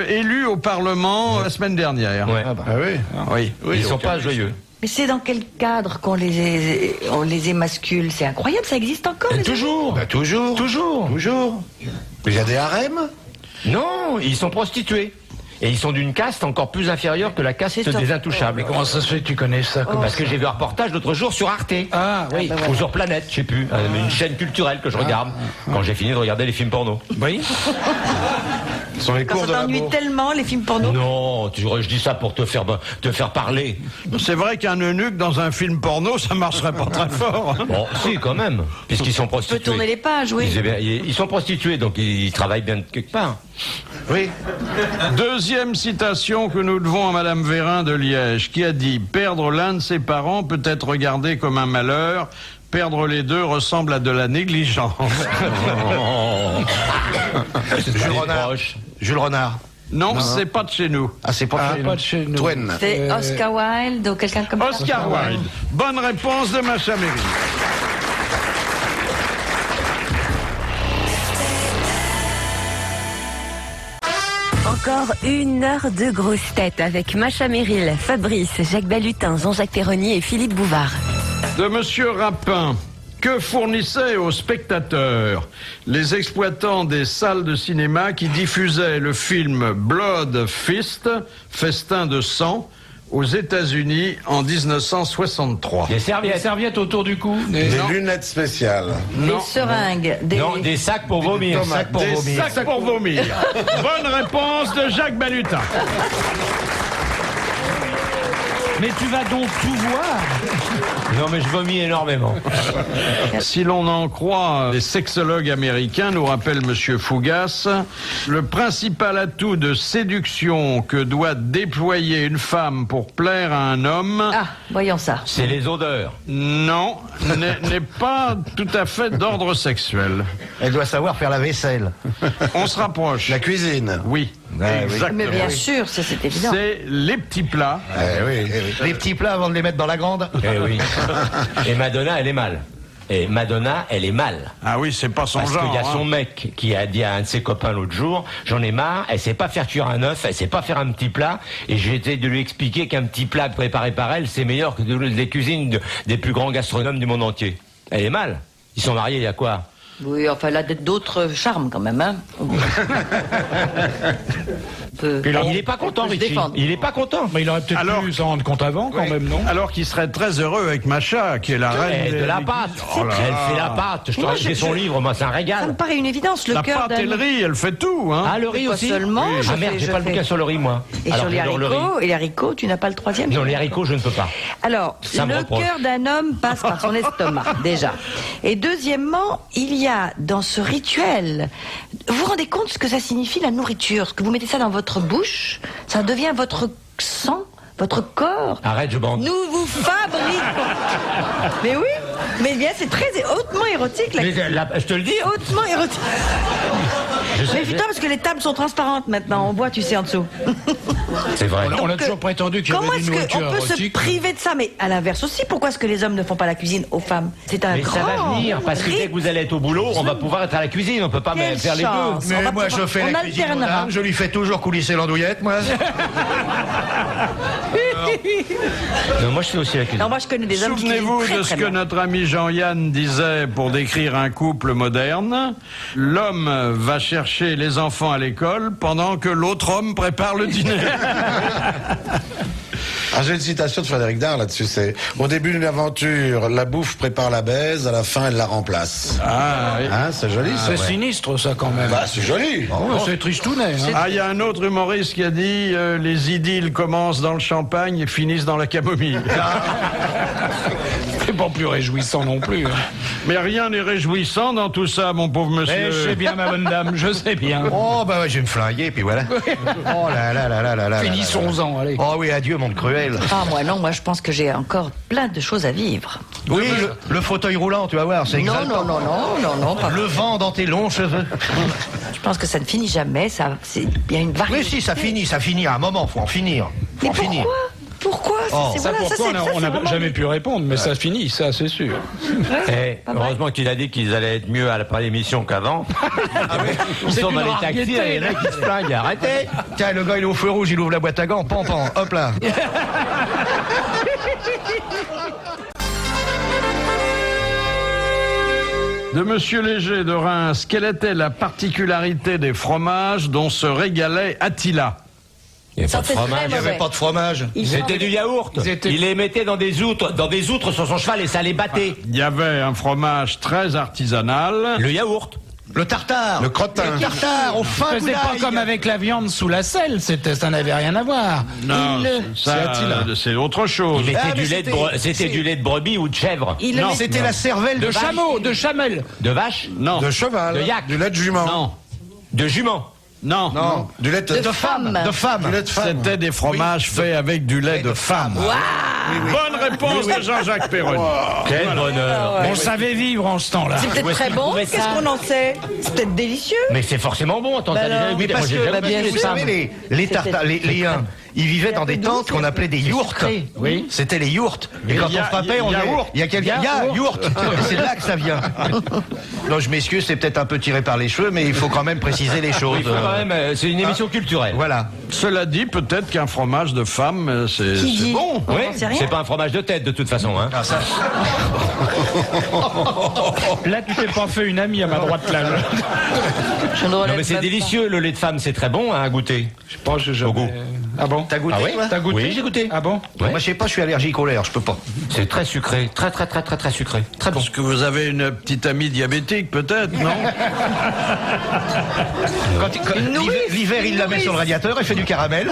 élu au Parlement la semaine dernière. Ouais. Oui. Ils sont pas joyeux. Mais c'est dans quel cadre qu'on les émascule? C'est incroyable, ça existe encore les Toujours. Bah, toujours. Il y a des harems? Non, ils sont prostitués. Et ils sont d'une caste encore plus inférieure que la caste C'est des ça. intouchables. Comment ça se fait que tu connais ça? Parce que j'ai vu un reportage l'autre jour sur Arte. Ah oui. Ou sur Planète, je sais plus. Une chaîne culturelle que je regarde quand j'ai fini de regarder les films porno. Oui. Ce sont les Quand cours ça de t'ennuie labo. tellement, les films porno. Non, je dis ça pour te faire parler. C'est vrai qu'un eunuque dans un film porno, ça marcherait pas très fort. Hein. Bon, si, quand même, puisqu'ils sont Tu peux prostitués. tourner les pages, oui. Ils sont prostitués, donc ils travaillent bien quelque part. Oui. Deuxième citation que nous devons à Madame Vérin de Liège, qui a dit « Perdre l'un de ses parents peut être regardé comme un malheur. Perdre les deux ressemble à de la négligence. Jules Renard. » Non, c'est pas de chez nous. Ah, c'est pas Pas de chez nous. Twain. C'est Oscar Wilde ou quelqu'un comme ça. Oscar Wilde. Bonne réponse de Macha Mery. Encore 1 heure de grosses têtes avec Macha Merrill, Fabrice, Jacques Balutin, Jean-Jacques Perroni et Philippe Bouvard. De Monsieur Rapin. Que fournissaient aux spectateurs les exploitants des salles de cinéma qui diffusaient le film Blood Fist, Festin de sang, aux États-Unis en 1963? Des serviettes. Des serviettes autour du cou. Des lunettes spéciales. Des seringues, des... Non, des sacs pour vomir. tomates. Des sacs pour vomir. Bonne réponse de Jacques Balutin. Mais tu vas donc tout voir. Non, mais je vomis énormément. Si l'on en croit les sexologues américains, nous rappelle Monsieur Fougas, le principal atout de séduction que doit déployer une femme pour plaire à un homme, Ah, voyons ça. C'est les odeurs. non, n'est pas tout à fait d'ordre sexuel. Elle doit savoir faire la vaisselle. On se rapproche. La cuisine. Oui, exactement. Mais bien sûr, ça c'est évident. C'est les petits plats. Les petits plats avant de les mettre dans la grande. Eh oui. Et Madonna, elle est mal. Et Madonna, elle est mal. Ah oui, c'est pas son Parce genre. qu'il y a son hein. mec qui a dit à un de ses copains l'autre jour, j'en ai marre, elle sait pas faire cuire un œuf, elle sait pas faire un petit plat, et j'ai essayé de lui expliquer qu'un petit plat préparé par elle, c'est meilleur que des cuisines des plus grands gastronomes du monde entier. Elle est mal. Ils sont mariés il y a quoi? Oui, enfin, elle a d'autres charmes quand même, hein. Il n'est pas content, Richie. Il n'est pas content. Mais il aurait peut-être pu s'en rendre compte avant, quand même, non? Alors qu'il serait très heureux avec Macha, qui est la reine de la pâte. Elle fait la pâte. J'ai son livre, moi, c'est un régal. Ça me paraît une évidence. Le La cœur pâte et le riz, elle fait tout. Hein. Ah, le riz aussi seulement. Ah merde, j'ai pas le bouquin sur le riz, moi. Et sur les haricots, tu n'as pas le troisième? Non, les haricots, je ne peux pas. Alors, le cœur d'un homme passe par son estomac, déjà. Et deuxièmement, il y a dans ce rituel, vous vous rendez compte ce que ça signifie la nourriture? Ce que vous mettez ça dans votre bouche, ça devient votre sang, votre corps. Arrête, je bande. Nous vous fabriquons. Mais oui, mais bien c'est très hautement érotique. Je te le dis. Hautement érotique. Mais putain, parce que les tables sont transparentes maintenant, on voit, tu sais, en dessous. C'est vrai. On a toujours prétendu qu'il y avait une nourriture comment est-ce qu'on peut se priver de ça? Mais à l'inverse aussi, pourquoi est-ce que les hommes ne font pas la cuisine aux femmes? C'est un grand... ça va venir, parce que dès que vous allez être au boulot, on va pouvoir être à la cuisine, on peut pas même faire les deux. Mais moi, je fais la cuisine aux dames, je lui fais toujours coulisser l'andouillette, moi. Non, moi je fais aussi la cuisine. Non, moi je connais des hommes qui Souvenez-vous cuisinent de très, ce très que bien. notre ami Jean-Yann disait pour décrire un couple moderne. L'homme va chercher les enfants à l'école pendant que l'autre homme prépare le dîner. J'ai une citation de Frédéric Dard là-dessus, c'est « Au début d'une aventure, la bouffe prépare la baise, à la fin, elle la remplace. » Ah, oui. Hein, c'est joli, ça. C'est sinistre, ça, quand même. Bah, c'est joli. C'est tristounet. Hein. Ah, il y a un autre humoriste qui a dit les idylles commencent dans le champagne et finissent dans la camomille. C'est pas plus réjouissant non plus. Hein. Mais rien n'est réjouissant dans tout ça, mon pauvre monsieur. Mais je sais bien, ma bonne dame, je sais bien. Oh, bah ouais, je vais me flinguer, puis voilà. Oh là là là là là là. Finissons-en, allez. Oh oui, adieu, monde cruel. Ah, moi non, moi je pense que j'ai encore plein de choses à vivre. Oui, le fauteuil roulant, tu vas voir, c'est Non, exaltant. non, pas Le vent dans tes longs cheveux. Je pense que ça ne finit jamais, il y a une variété. Oui, si, ça finit. À un moment, faut en finir. Mais en finir. Pourquoi Ça, on n'a jamais pu répondre, mais ça finit, ça, c'est sûr. Heureusement qu'il a dit qu'ils allaient être mieux à l'émission qu'avant. Ils sont dans les taxis, il y en a qui se plaignent. Arrêtez. Tiens, le gars, il est au feu rouge, il ouvre la boîte à gants, pan, hop là. De Monsieur Léger de Reims, quelle était la particularité des fromages dont se régalait Attila? Il n'y avait pas de fromage. Il n'y avait pas de fromage. C'était du yaourt. Il les mettait dans des outres sur son cheval et ça les battait. Il y avait un fromage très artisanal. Le yaourt. Le tartare. Le crottin. Le tartare, au fin C'était pas comme avec la viande sous la selle, ça n'avait rien à voir. Non, c'est autre chose. Il mettait Ah, mais c'était du lait de brebis ou de chèvre. Non, c'était la cervelle De chameau, de chamelle. De vache. Non. De cheval. De yak. Du lait de jument. Non. De jument. Non. Non. Du lait de femme. De femme. Du lait de femme. C'était des fromages faits avec du lait de femme. Bonne réponse de Jean-Jacques Perroni. Quel bonheur. On savait vivre en ce temps-là. C'est peut-être très bon, qu'est-ce qu'on en sait? C'est peut-être délicieux. Mais c'est forcément bon. Attends, t'as déjà Mais goûté? parce Moi, j'ai que, jamais bien goûté vous de savez, femme. les tartares, les uns, ils vivaient dans des tentes qu'on appelait des yourtes. Oui. C'était les yourtes. Et quand on frappait, on yaourt. il y a quelqu'un. Yourte. C'est de là que ça vient. Non, je m'excuse, c'est peut-être un peu tiré par les cheveux, mais il faut quand même préciser les choses. Il faut quand même, c'est une émission culturelle. Voilà. Cela dit, peut-être qu'un fromage de femme, c'est bon. On Oui, n'en sait rien. c'est pas un fromage de tête de toute façon. Hein. Là, tu t'es pas fait une amie à ma droite, là. Non mais c'est délicieux, le lait de femme, c'est très bon hein, à goûter. Je sais pas, j'ai jamais... Au goût. Ah bon? T'as goûté, toi T'as goûté? Oui, j'ai goûté. Ah bon? Moi, je sais pas, je suis allergique au lait, je peux pas. C'est très sucré, très sucré, très bon. Parce que vous avez une petite amie diabétique, peut-être, non? L'hiver, il la met sur le radiateur, elle fait du caramel.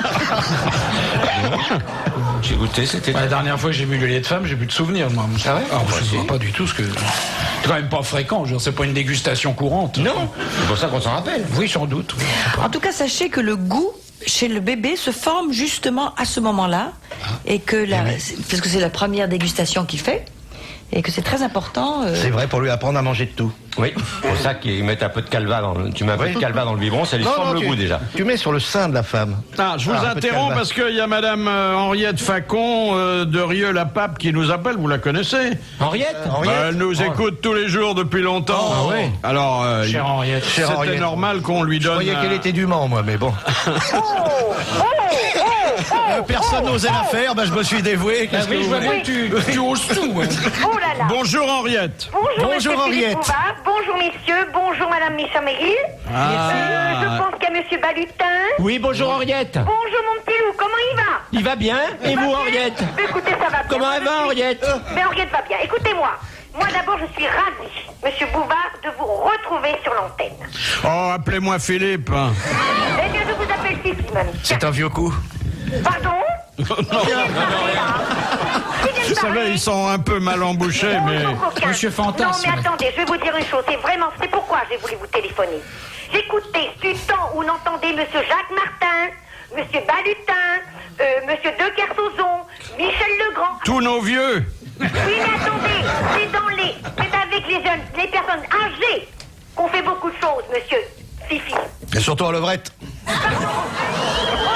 J'ai goûté, c'était. La dernière fois que j'ai bu le lait de femme, j'ai plus de souvenirs, moi. Ah ouais? Je sais pas du tout ce que... C'est quand même pas fréquent, c'est pas une dégustation courante. Non, c'est pour ça qu'on s'en rappelle. Oui, sans doute. Oui. En tout cas, sachez que le goût chez le bébé se forme justement à ce moment-là, et que parce que c'est la première dégustation qu'il fait, et que c'est très important. C'est vrai, pour lui apprendre à manger de tout. Oui, c'est pour ça qu'ils mettent un peu de calva tu mets un peu de calva dans le biberon, ça lui forme le goût déjà. Tu mets sur le sein de la femme. Ah, je vous un peu de interromps calva. parce qu'il y a madame Henriette Facon de Rieux-la-Pape qui nous appelle, vous la connaissez? Henriette Elle nous écoute tous les jours depuis longtemps. Ah ouais. Alors, Chère Henriette. c'était normal qu'on lui Je donne... croyais qu'elle était du Mans, moi, mais bon. Personne n'osait la faire, je me suis dévoué. Qu'est-ce que vous voulez? tu oses tout. Hein. Oh là là. Bonjour Henriette. Bonjour Bonjour, Monsieur Philippe Henriette. Bouvard. Bonjour messieurs. Bonjour Madame Micha-Meryl. Je pense qu'il y a Monsieur Balutin. Oui, bonjour Henriette. Bonjour mon petit loup. Comment il va? Il va bien? Et Va vous bien Henriette? Écoutez, ça va bien. Comment Moi, elle je va suis- Henriette? Mais Henriette va bien. Écoutez-moi. Moi d'abord, je suis ravie, Monsieur Bouvard, de vous retrouver sur l'antenne. Oh, appelez-moi Philippe. Eh bien, je vous appelle Fifi, mamie. C'est un vieux coup. Pardon? Vous savez, ils sont un peu mal embouchés, mais... Monsieur Fantasme. Non, mais attendez, je vais vous dire une chose. C'est pourquoi j'ai voulu vous téléphoner. J'écoutais du temps où on entendait Monsieur Jacques Martin, Monsieur Balutin, Monsieur De Kersauzon, Michel Legrand. Tous nos vieux. Oui, mais attendez, c'est avec les jeunes, les personnes âgées qu'on fait beaucoup de choses, Monsieur Fifi. Et surtout à levrette. Oh,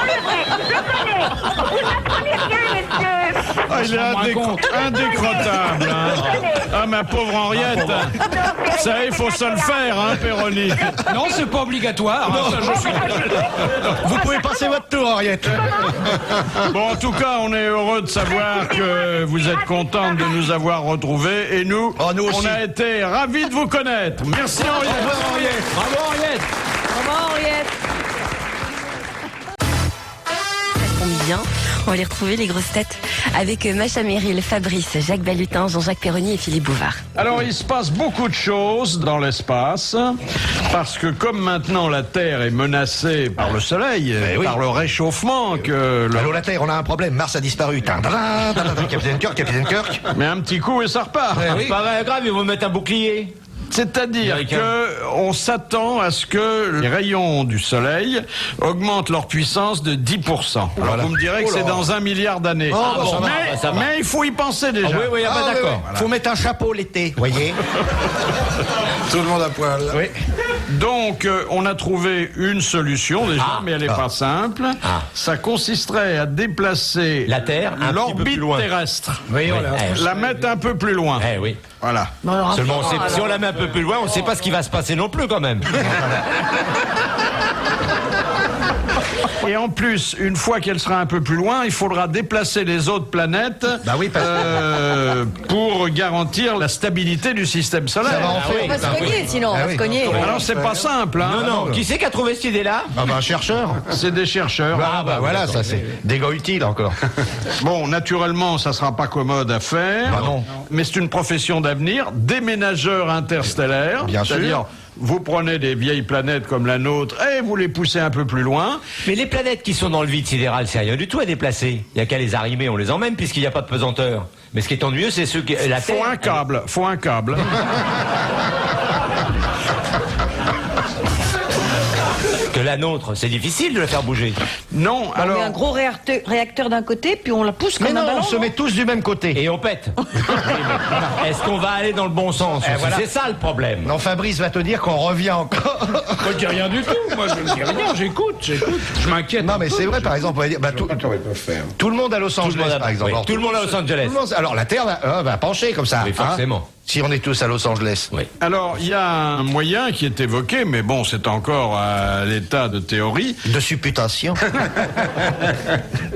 le vrai, je connais. Vous apprenez rien, monsieur. Ah, il est indécrottable. Hein. Ah, ma pauvre Henriette. Ça, il faut se le faire, hein, Péroni. Non, c'est pas obligatoire. Vous pouvez passer votre tour, Henriette. Bon, en tout cas, on est heureux de savoir que vous êtes contente de nous avoir retrouvés. Et nous, nous aussi. on a été ravis de vous connaître. Merci, Henriette. Bravo Henriette. Comment Henriette? Ça tombe bien. On va les retrouver, les grosses têtes, avec Macha Meryl, Fabrice, Jacques Balutin, Jean-Jacques Perroni et Philippe Bouvard. Alors, il se passe beaucoup de choses dans l'espace, parce que comme maintenant la Terre est menacée par le Soleil, oui. par le réchauffement, que Allô, la Terre, on a un problème. Mars a disparu. Capitaine Kirk. mais un petit coup et ça repart. C'est pas grave, ils vont mettre un bouclier. C'est-à-dire que on s'attend à ce que les rayons du Soleil augmentent leur puissance de 10%. Alors Voilà. vous me direz que c'est dans 1 milliard d'années. ça va, ça va. Mais il faut y penser déjà. Oui, d'accord. Faut mettre un chapeau l'été, voyez. Tout le monde à poil. Oui. Donc, on a trouvé une solution déjà, mais elle n'est pas simple. Ça consisterait à déplacer La Terre un petit peu plus l'orbite loin. terrestre. Oui, on l'a. La mettre un peu plus loin. Eh oui. Voilà. Seulement, si on la met un peu plus loin, on ne sait pas ce qui va se passer non plus quand même. Et en plus, une fois qu'elle sera un peu plus loin, il faudra déplacer les autres planètes pour garantir la stabilité du système solaire. Ça va en faire. On va se cogner, sinon, on va se cogner. Alors c'est pas simple, hein. Non. Qui c'est qui a trouvé cette idée-là? Un chercheur. C'est des chercheurs. Voilà, ça c'est des gars utiles encore. Bon, naturellement, ça sera pas commode à faire. Bah non. Mais c'est une profession d'avenir, déménageur interstellaire. Bien sûr. C'est-à-dire, vous prenez des vieilles planètes comme la nôtre et vous les poussez un peu plus loin. Mais les planètes qui sont dans le vide sidéral, c'est rien du tout à déplacer. Il n'y a qu'à les arrimer, on les emmène puisqu'il n'y a pas de pesanteur. Mais ce qui est ennuyeux, c'est ceux qui... La Faut Terre... un câble. Que la nôtre, c'est difficile de la faire bouger. Non, On alors... met un gros réacteur d'un côté, puis on la pousse comme Mais un non, ballon. on se met tous du même côté. Et on pète. Est-ce qu'on va aller dans le bon sens aussi? voilà. C'est ça le problème. Non, Fabrice va te dire qu'on revient encore. Je dis rien du tout. Moi, je ne dis rien. J'écoute. Je m'inquiète. Non, mais c'est vrai, par exemple, on va dire, tout le monde à Los Angeles, par exemple. Oui, tout le monde à Los Angeles. Tout le monde- alors la Terre va pencher comme ça. Oui, forcément. Si on est tous à Los Angeles. Oui. Alors, il y a un moyen qui est évoqué, mais bon, c'est encore à l'état de théorie. De supputation.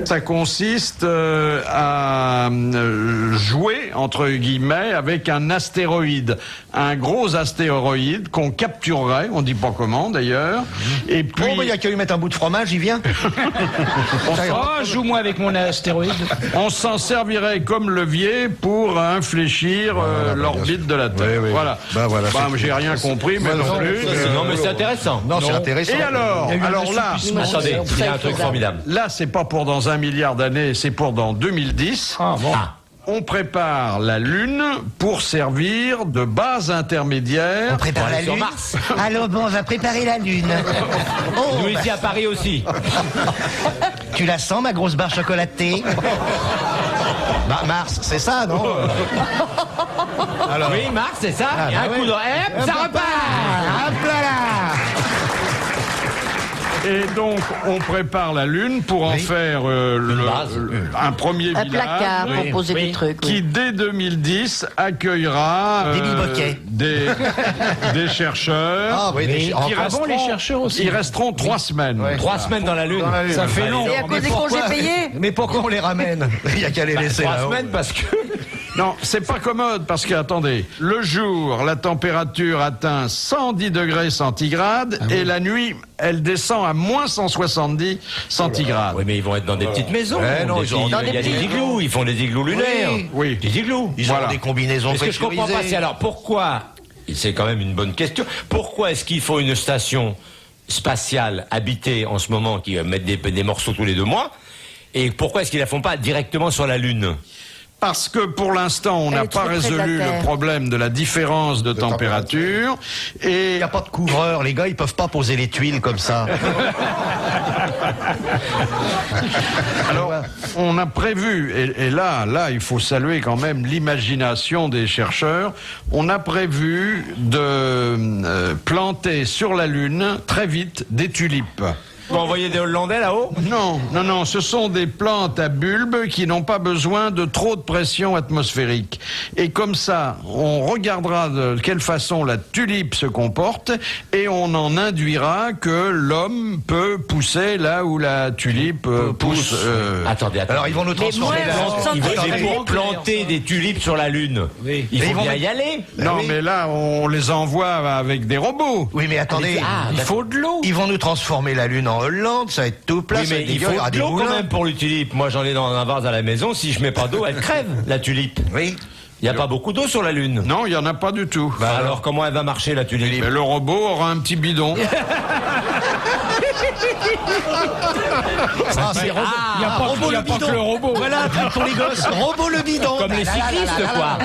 Ça consiste à jouer, entre guillemets, avec un astéroïde. Un gros astéroïde qu'on capturerait, on dit pas comment d'ailleurs. Et puis... Bon, il y a qu'à lui mettre un bout de fromage, il vient. Oh, joue-moi avec mon astéroïde. on s'en servirait comme levier pour infléchir l'orbite de la Terre. Oui. Voilà. Bah, voilà, Bah, c'est- j'ai rien compris, mais non plus. Non, mais c'est intéressant. Non, c'est intéressant. Et alors là, Attendez, il y a un truc formidable. là, c'est pas pour dans 1 milliard d'années, c'est pour dans 2010. Ah bon. On prépare la Lune pour servir de base intermédiaire. On prépare la Sur Lune. Mars. Alors bon, on va préparer la Lune. Oh, Nous ici à Paris aussi. tu la sens, ma grosse barre chocolatée? Bah, Mars, c'est ça, non? Alors, Oui, Mars, c'est ça. Ah, Et un bah coup ouais. de... Hop, ça repart. hop là là! Et donc, on prépare la Lune pour en faire un premier Un village placard pour poser des trucs. qui, dès 2010, accueillera des chercheurs. Ah oui, qui resteront, les chercheurs aussi. Ils resteront 3 semaines. 3 semaines dans la Lune. Ça fait long. Et à cause des congés payés. Mais pourquoi on les ramène? Il y a qu'à les laisser 3 là-haut. semaines parce que... Non, c'est pas commode parce que, attendez, le jour, la température atteint 110 degrés centigrades et la nuit, elle descend à moins 170 centigrades. Oui, mais ils vont être dans des petites maisons. Ouais, non, il ils ont y a des igloos, ils font des igloos lunaires. Oui. Des igloos. Ils ont des combinaisons Mais ce que je comprends pas, c'est alors pourquoi, c'est quand même une bonne question, pourquoi est-ce qu'il faut une station spatiale habitée en ce moment qui met des morceaux tous les 2 mois, et pourquoi est-ce qu'ils la font pas directement sur la Lune? Parce que pour l'instant, on n'a est pas trop près de la résolu Terre. le problème de la différence de température. Et Il n'y a pas de couvreur, les gars, ils peuvent pas poser les tuiles comme ça. alors, on a prévu, et là, il faut saluer quand même l'imagination des chercheurs, on a prévu de planter sur la Lune, très vite, des tulipes. Vous envoyez des Hollandais là-haut? Non, ce sont des plantes à bulbes qui n'ont pas besoin de trop de pression atmosphérique. Et comme ça, on regardera de quelle façon la tulipe se comporte et on en induira que l'homme peut pousser là où la tulipe pousse. Attendez. Alors ils vont nous transformer Ils vont pour planter des tulipes sur la Lune. Oui. Il Mais faut ils vont bien mettre- y aller. Non, oui. mais là, on les envoie avec des robots. Oui, mais attendez, Il faut de l'eau. ils vont nous transformer la Lune en Hollande, ça va être tout plat, Oui, ça va mais être il dégueu, faut y aura de des l'eau quand moulins. même pour les tulipes. Moi, j'en ai dans un vase à la maison. Si je mets pas d'eau, elle crève, la tulipe. Oui. Il n'y a pas beaucoup d'eau sur la Lune. Non, il n'y en a pas du tout. Bah alors, comment elle va marcher, la tulipe? Mais le robot aura un petit bidon. Ah, c'est Il n'y a pas que le robot. Voilà, pour les gosses, robot le bidon. Comme les cyclistes, quoi.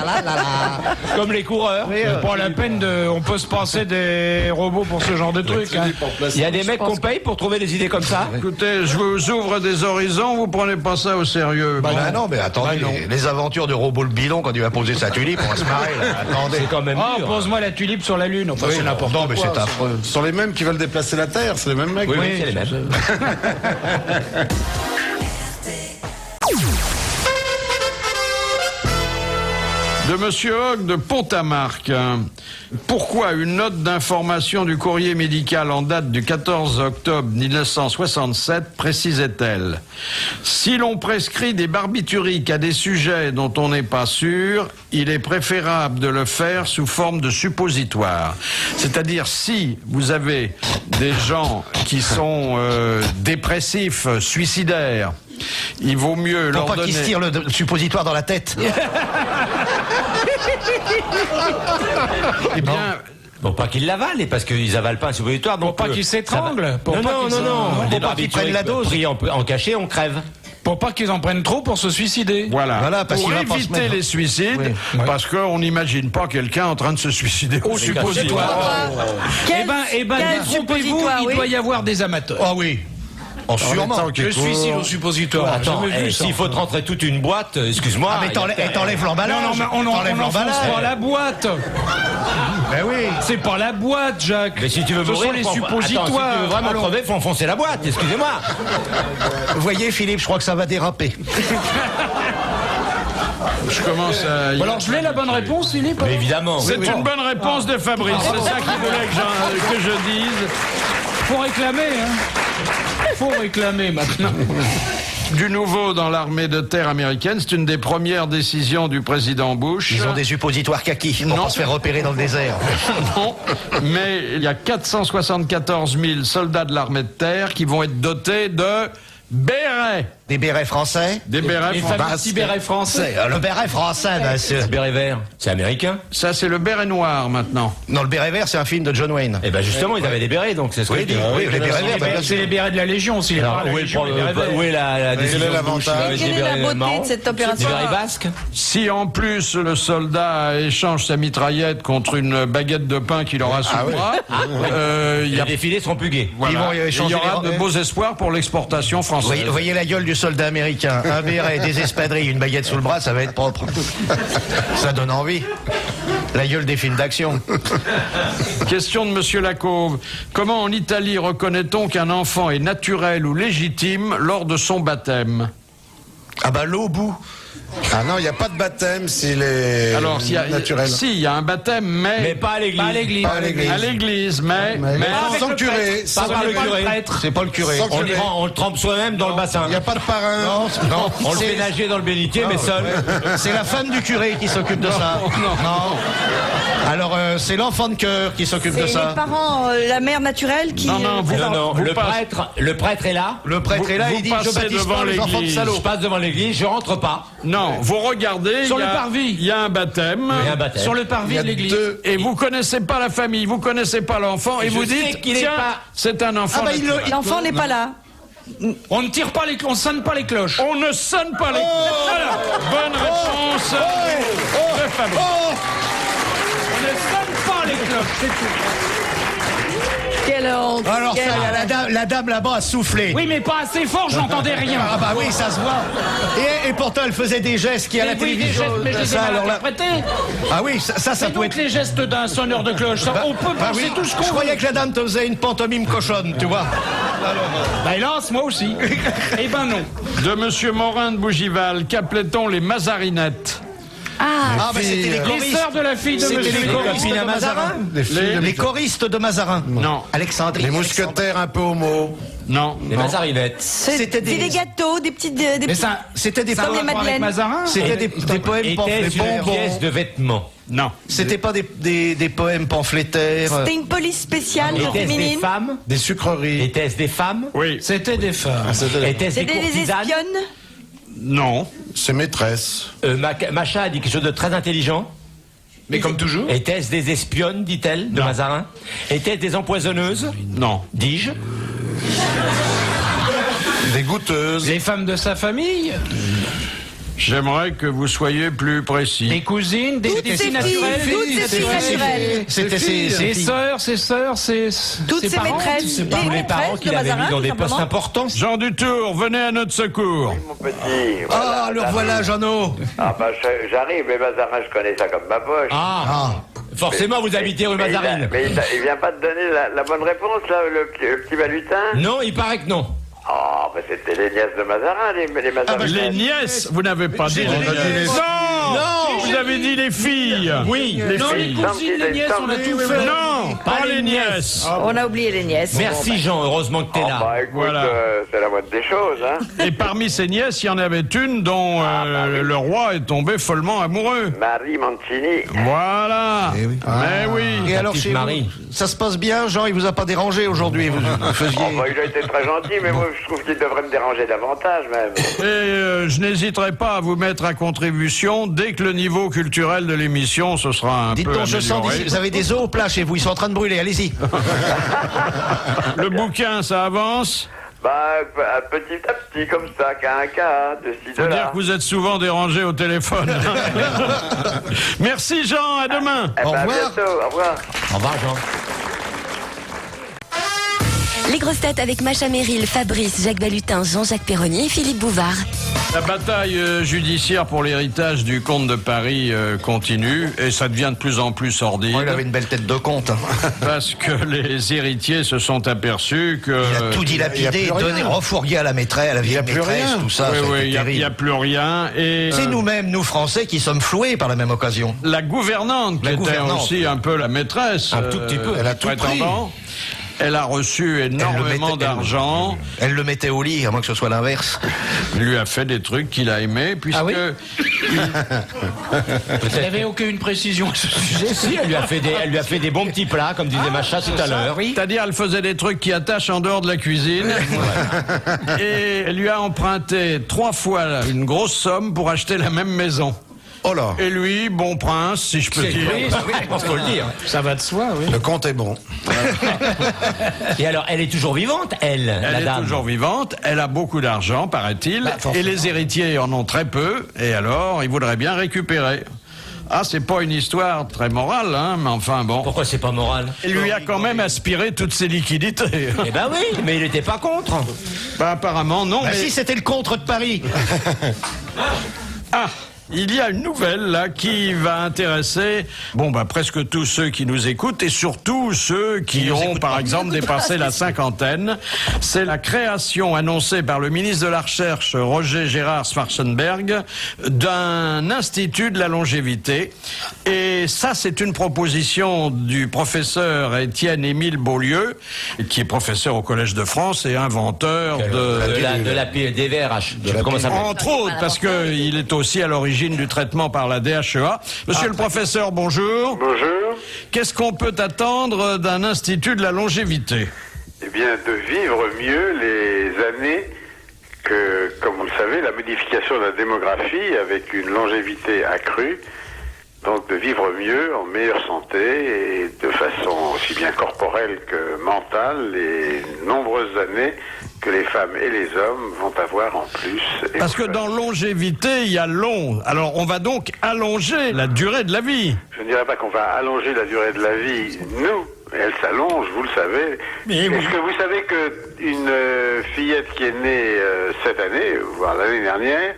Comme les coureurs. C'est pas la peine de. On peut se passer des robots pour ce genre de trucs. Hein. Il y a des mecs qu'on paye pour trouver des idées comme ça. Écoutez, je vous ouvre des horizons, vous prenez pas ça au sérieux. Bah, Bon. non, mais attendez, les aventures de robot le bidon quand il va poser sa tulipe, on va se marrer là. Attendez. C'est quand même Ah, dur. pose-moi la tulipe sur la Lune. Enfin, c'est n'importe Non, mais quoi. c'est affreux. Ce sont les mêmes qui veulent déplacer la Terre, c'est les mêmes mecs. Oui, c'est les mêmes. De Monsieur Hogg de Pont-à-Marc. Pourquoi une note d'information du courrier médical en date du 14 octobre 1967 précisait-elle: si l'on prescrit des barbituriques à des sujets dont on n'est pas sûr, il est préférable de le faire sous forme de suppositoire. C'est-à-dire, si vous avez des gens qui sont dépressifs, suicidaires, il vaut mieux Pour leur pas donner... qu'ils se tirent le suppositoire dans la tête. Eh bien, Bon, pas qu'ils l'avalent, parce qu'ils avalent pas un suppositoire. Pour donc, pas qu'ils s'étranglent. Non, Pour pas non, qu'ils non, non. Pour pas qu'ils prennent la dose. Pris en cachet, on crève. Pour pas qu'ils en prennent trop pour se suicider. Voilà, parce pour qu'il va pas se éviter mettre- les suicides, Oui. parce qu'on n'imagine pas quelqu'un en train de se suicider au suppositoire. Eh ben, Quel détrompez-vous, suppositoire, il oui. doit y avoir des amateurs. Ah oui. Oh, sûrement. Le suicide au suppositoire. Attends, Jamais vu ça. s'il faut te rentrer toute une boîte, excuse-moi. Ah, mais t'enlèves l'emballage. Non, mais on T'enlèves n'enfonce l'emballage. pas la boîte. Ben oui. C'est pas la boîte, Jacques. Mais si tu veux Ce mourir, sont les faut- suppositoires. Attends, si tu veux vraiment Alors, crever, faut enfoncer la boîte, excusez-moi. Vous voyez, Philippe, je crois que ça va déraper. Je commence à... alors, je l'ai la bonne réponse, Philippe. Mais évidemment. C'est une bonne réponse de Fabrice, c'est ça qu'il voulait que je dise. Faut réclamer, hein. Faut réclamer maintenant. Du nouveau dans l'armée de terre américaine, c'est une des premières décisions du président Bush. Ils ont des suppositoires kaki pour Non. pas se faire repérer dans le désert. Non, mais il y a 474 000 soldats de l'armée de terre qui vont être dotés de bérets. Des bérets français. Des bérets Les français. fameux petits bérets français. Le béret français, bien sûr. Béret vert, c'est américain. Ça, c'est le béret noir maintenant. Non, le béret vert, c'est un film de John Wayne. Eh ben justement, ils avaient des bérets, donc c'est ce que Oui, je dis. oui, les bérets verts, bien C'est sûr. les bérets de la Légion aussi. Les Alors, bérets de la Légion, les bérets verts. où est la décision Quel est de Bush l'avantage avec Quelle des est la bérets beauté marrons de cette Des opération? bérets basques. Si en plus le soldat échange sa mitraillette contre une baguette de pain qu'il aura sous le bras, il y Les a défilés seront plus gais. voilà. Ils vont Et il échanger y aura les- de beaux espoirs pour l'exportation française. Vous voyez la gueule du soldat américain. Un béret, des espadrilles, une baguette sous le bras, ça va être propre. Ça donne envie. La gueule des films d'action. Question de Monsieur Lacauve. Comment en Italie reconnaît-on qu'un enfant est naturel ou légitime lors de son baptême? Ah bah l'eau au bout. Ah non, il n'y a pas de baptême s'il est naturel. Si, il y a un baptême, mais pas à l'église. Pas à l'église. À l'église, mais sans le curé. Pas par le curé. C'est pas le curé. On le trempe soi-même dans le bassin. Il n'y a pas de parrain. Non, On le fait nager dans le bénitier, mais seul. c'est la femme du curé qui s'occupe de ça. Non. Alors c'est l'enfant de cœur qui s'occupe de C'est ça. les parents, la mère naturelle qui... Non, Le prêtre est là. Le prêtre est là, vous il dit je passez baptise devant pas les enfants de l'église. salauds. Je passe devant l'église, je rentre pas. Non, vous regardez, Sur il y a- le parvis. il y a un baptême. Il y a un baptême. Sur le Il y parvis a de l'église. deux. Et vous connaissez pas la famille, vous connaissez pas l'enfant, et je vous sais dites, qu'il est tiens, pas- c'est un enfant. Ah bah, naturel. L'enfant n'est pas là. On ne tire pas on sonne pas les cloches. On ne sonne pas les... Voilà, bonne réponse de Fabrice. On ne sonne pas les cloches, c'est tout. Quelle honte. Alors ça, quelle y a la dame là-bas a soufflé. Oui, mais pas assez fort, j'entendais rien. Ah bah oui, ça se voit. Et pourtant, elle faisait des gestes qui à la Mais oui, des télévision. gestes, mais je les ai ça, mal alors là- interprétés. Ah oui, ça C'est peut donc être. les gestes d'un sonneur de cloche. Ça, on peut Ah penser oui, tout ce qu'on je veut. croyais que la dame te faisait une pantomime cochonne, tu vois. Bah hélas, moi aussi. Eh ben non. De Monsieur Morin de Bougival, qu'appelait-on les mazarinettes? Ah bah c'était les Les choristes. sœurs de la fille de C'était monsieur les Nicolas. choristes de Mazarin. Les choristes de Mazarin. Non. Alexandrie. Les mousquetaires un peu homo. Non. Les mazarinettes. C'était des- des gâteaux, des petites... Des Mais petits- ça, C'était des ça a Comme un les rapport avec madeleines. Mazarin. C'était des poèmes Était-ce pamphlétaires. une pièce de vêtements? Non. C'était pas des poèmes pamphlétaires. C'était une police spéciale Était-ce des féminine. femmes? Des sucreries. Était-ce des femmes? Oui. C'était des femmes. Était-ce des C'était des courtisanes? espionnes. Non. C'est maîtresse. Macha a dit quelque chose de très intelligent. Mais comme toujours. Était-ce des espionnes, dit-elle, de Non. Mazarin? Était-ce des empoisonneuses? Non. Dis-je. Des goûteuses. Les femmes de sa famille, J'aimerais que vous soyez plus précis. des cousines, des Toutes ces filles filles, naturelles. toutes ces filles naturelles. C'était Ses ces sœurs, Toutes ses ces parents, maîtresses. ses Les parents. Tous les parents maîtresses qu'il de avait Mazarin, mis dans des tout postes simplement. importants. Jean Dutour, venez à notre secours. Mon petit. Ah, le voilà, Jeannot. Ah bah j'arrive, mais Mazarin, je connais ça comme ma poche. Ah, forcément, vous habitez rue Mais Mazarine. il vient pas te donner la bonne réponse, là, le petit Balutin. Non, il paraît que non. Oh, bah c'était les nièces de Mazarin, les Mazarin. Les nièces, vous n'avez pas dit les nièces. Non, vous avez dit les filles. Oui. Les Non, les filles. cousines, les nièces, on a tout fait. Non, pas les nièces. On a oublié les nièces. Merci Jean, heureusement que t'es Oh, là. bah écoute, Voilà. c'est la moindre des choses, hein. Et parmi ces nièces, il y en avait une dont le roi est tombé follement amoureux. Marie Mancini. Voilà. Eh oui. Mais oui. Et alors petite chez Marie. vous, ça se passe bien, Jean, il vous a pas dérangé aujourd'hui, vous faisiez... Oh, bah, il a été très gentil, mais moi, je trouve qu'il devrait me déranger davantage, même. Et je n'hésiterai pas à vous mettre à contribution dès que le niveau culturel de l'émission se sera un Dites peu donc, je sens, amélioré. vous avez des os au plat chez vous, ils sont en train de brûler, allez-y. Le bouquin, ça avance. Bah, petit à petit, comme ça, qu'à un cas, de ci, de Faut dire là. que vous êtes souvent dérangé au téléphone. Merci Jean, à demain. Eh Au ben, à revoir. bientôt, au revoir. Au revoir Jean. Les grosses têtes avec Macha Merrill, Fabrice, Jacques Balutin, Jean-Jacques Perroni et Philippe Bouvard. La bataille judiciaire pour l'héritage du comte de Paris continue et ça devient de plus en plus sordide. Oh, il avait une belle tête de comte. Parce que les héritiers se sont aperçus que... Il a tout il y a dilapidé, plus donné, rien. refourgué à la maîtresse, à la vieille plus maîtresse, rien. tout ça. Oui, ça a oui, été il n'y a terrible. plus rien. Et C'est nous-mêmes, nous Français, qui sommes floués par la même occasion. la gouvernante, qui La était gouvernante. aussi un peu la maîtresse, Un tout petit peu. Elle a du tout prétendant, elle a reçu énormément d'argent. Elle le mettait au lit, à moins que ce soit l'inverse. Il lui a fait des trucs qu'il a aimés, puisque Ah oui Il n'y avait aucune précision à ce sujet. Si, elle lui a fait des bons petits plats, comme disait Macha tout à l'heure. c'est-à-dire elle faisait des trucs qui attachent en dehors de la cuisine. Et elle lui a emprunté 3 fois une grosse somme pour acheter la même maison. Oh là, Et lui, bon prince, si je peux dire. Oui, on peut le dire. Ça va de soi, oui. le compte est bon. Et alors, elle est toujours vivante, elle, la Elle est dame. toujours vivante, elle a beaucoup d'argent, paraît-il, et les héritiers en ont très peu, et alors ils voudraient bien récupérer. Ah, c'est pas une histoire très morale, hein, mais enfin bon. Pourquoi c'est pas moral? Il lui a quand même aspiré toutes ses liquidités. Eh ben oui, mais il était pas contre. Bah apparemment non, Bah mais... si, c'était le contre de Paris. Ah, Il y a une nouvelle là qui va intéresser presque tous ceux qui nous écoutent et surtout ceux qui ont par exemple dépassé la cinquantaine. C'est la création annoncée par le ministre de la Recherche Roger Gérard Schwarzenberg d'un institut de la longévité. Et ça, c'est une proposition du professeur Étienne-Émile Beaulieu, qui est professeur au Collège de France et inventeur de la DVRH. Entre autres, parce qu'il est aussi à l'origine du traitement par la DHEA. Monsieur le professeur, bonjour. Bonjour. Qu'est-ce qu'on peut attendre d'un institut de la longévité? Eh bien, de vivre mieux les années que, comme vous le savez, la modification de la démographie avec une longévité accrue, donc de vivre mieux, en meilleure santé et de façon aussi bien corporelle que mentale, les nombreuses années que les femmes et les hommes vont avoir en plus. Parce que dans longévité, il y a long. Alors on va donc allonger la durée de la vie. Je ne dirais pas qu'on va allonger la durée de la vie, nous. Elle s'allonge, vous le savez. Est-ce que vous savez qu'une fillette qui est née cette année, voire l'année dernière,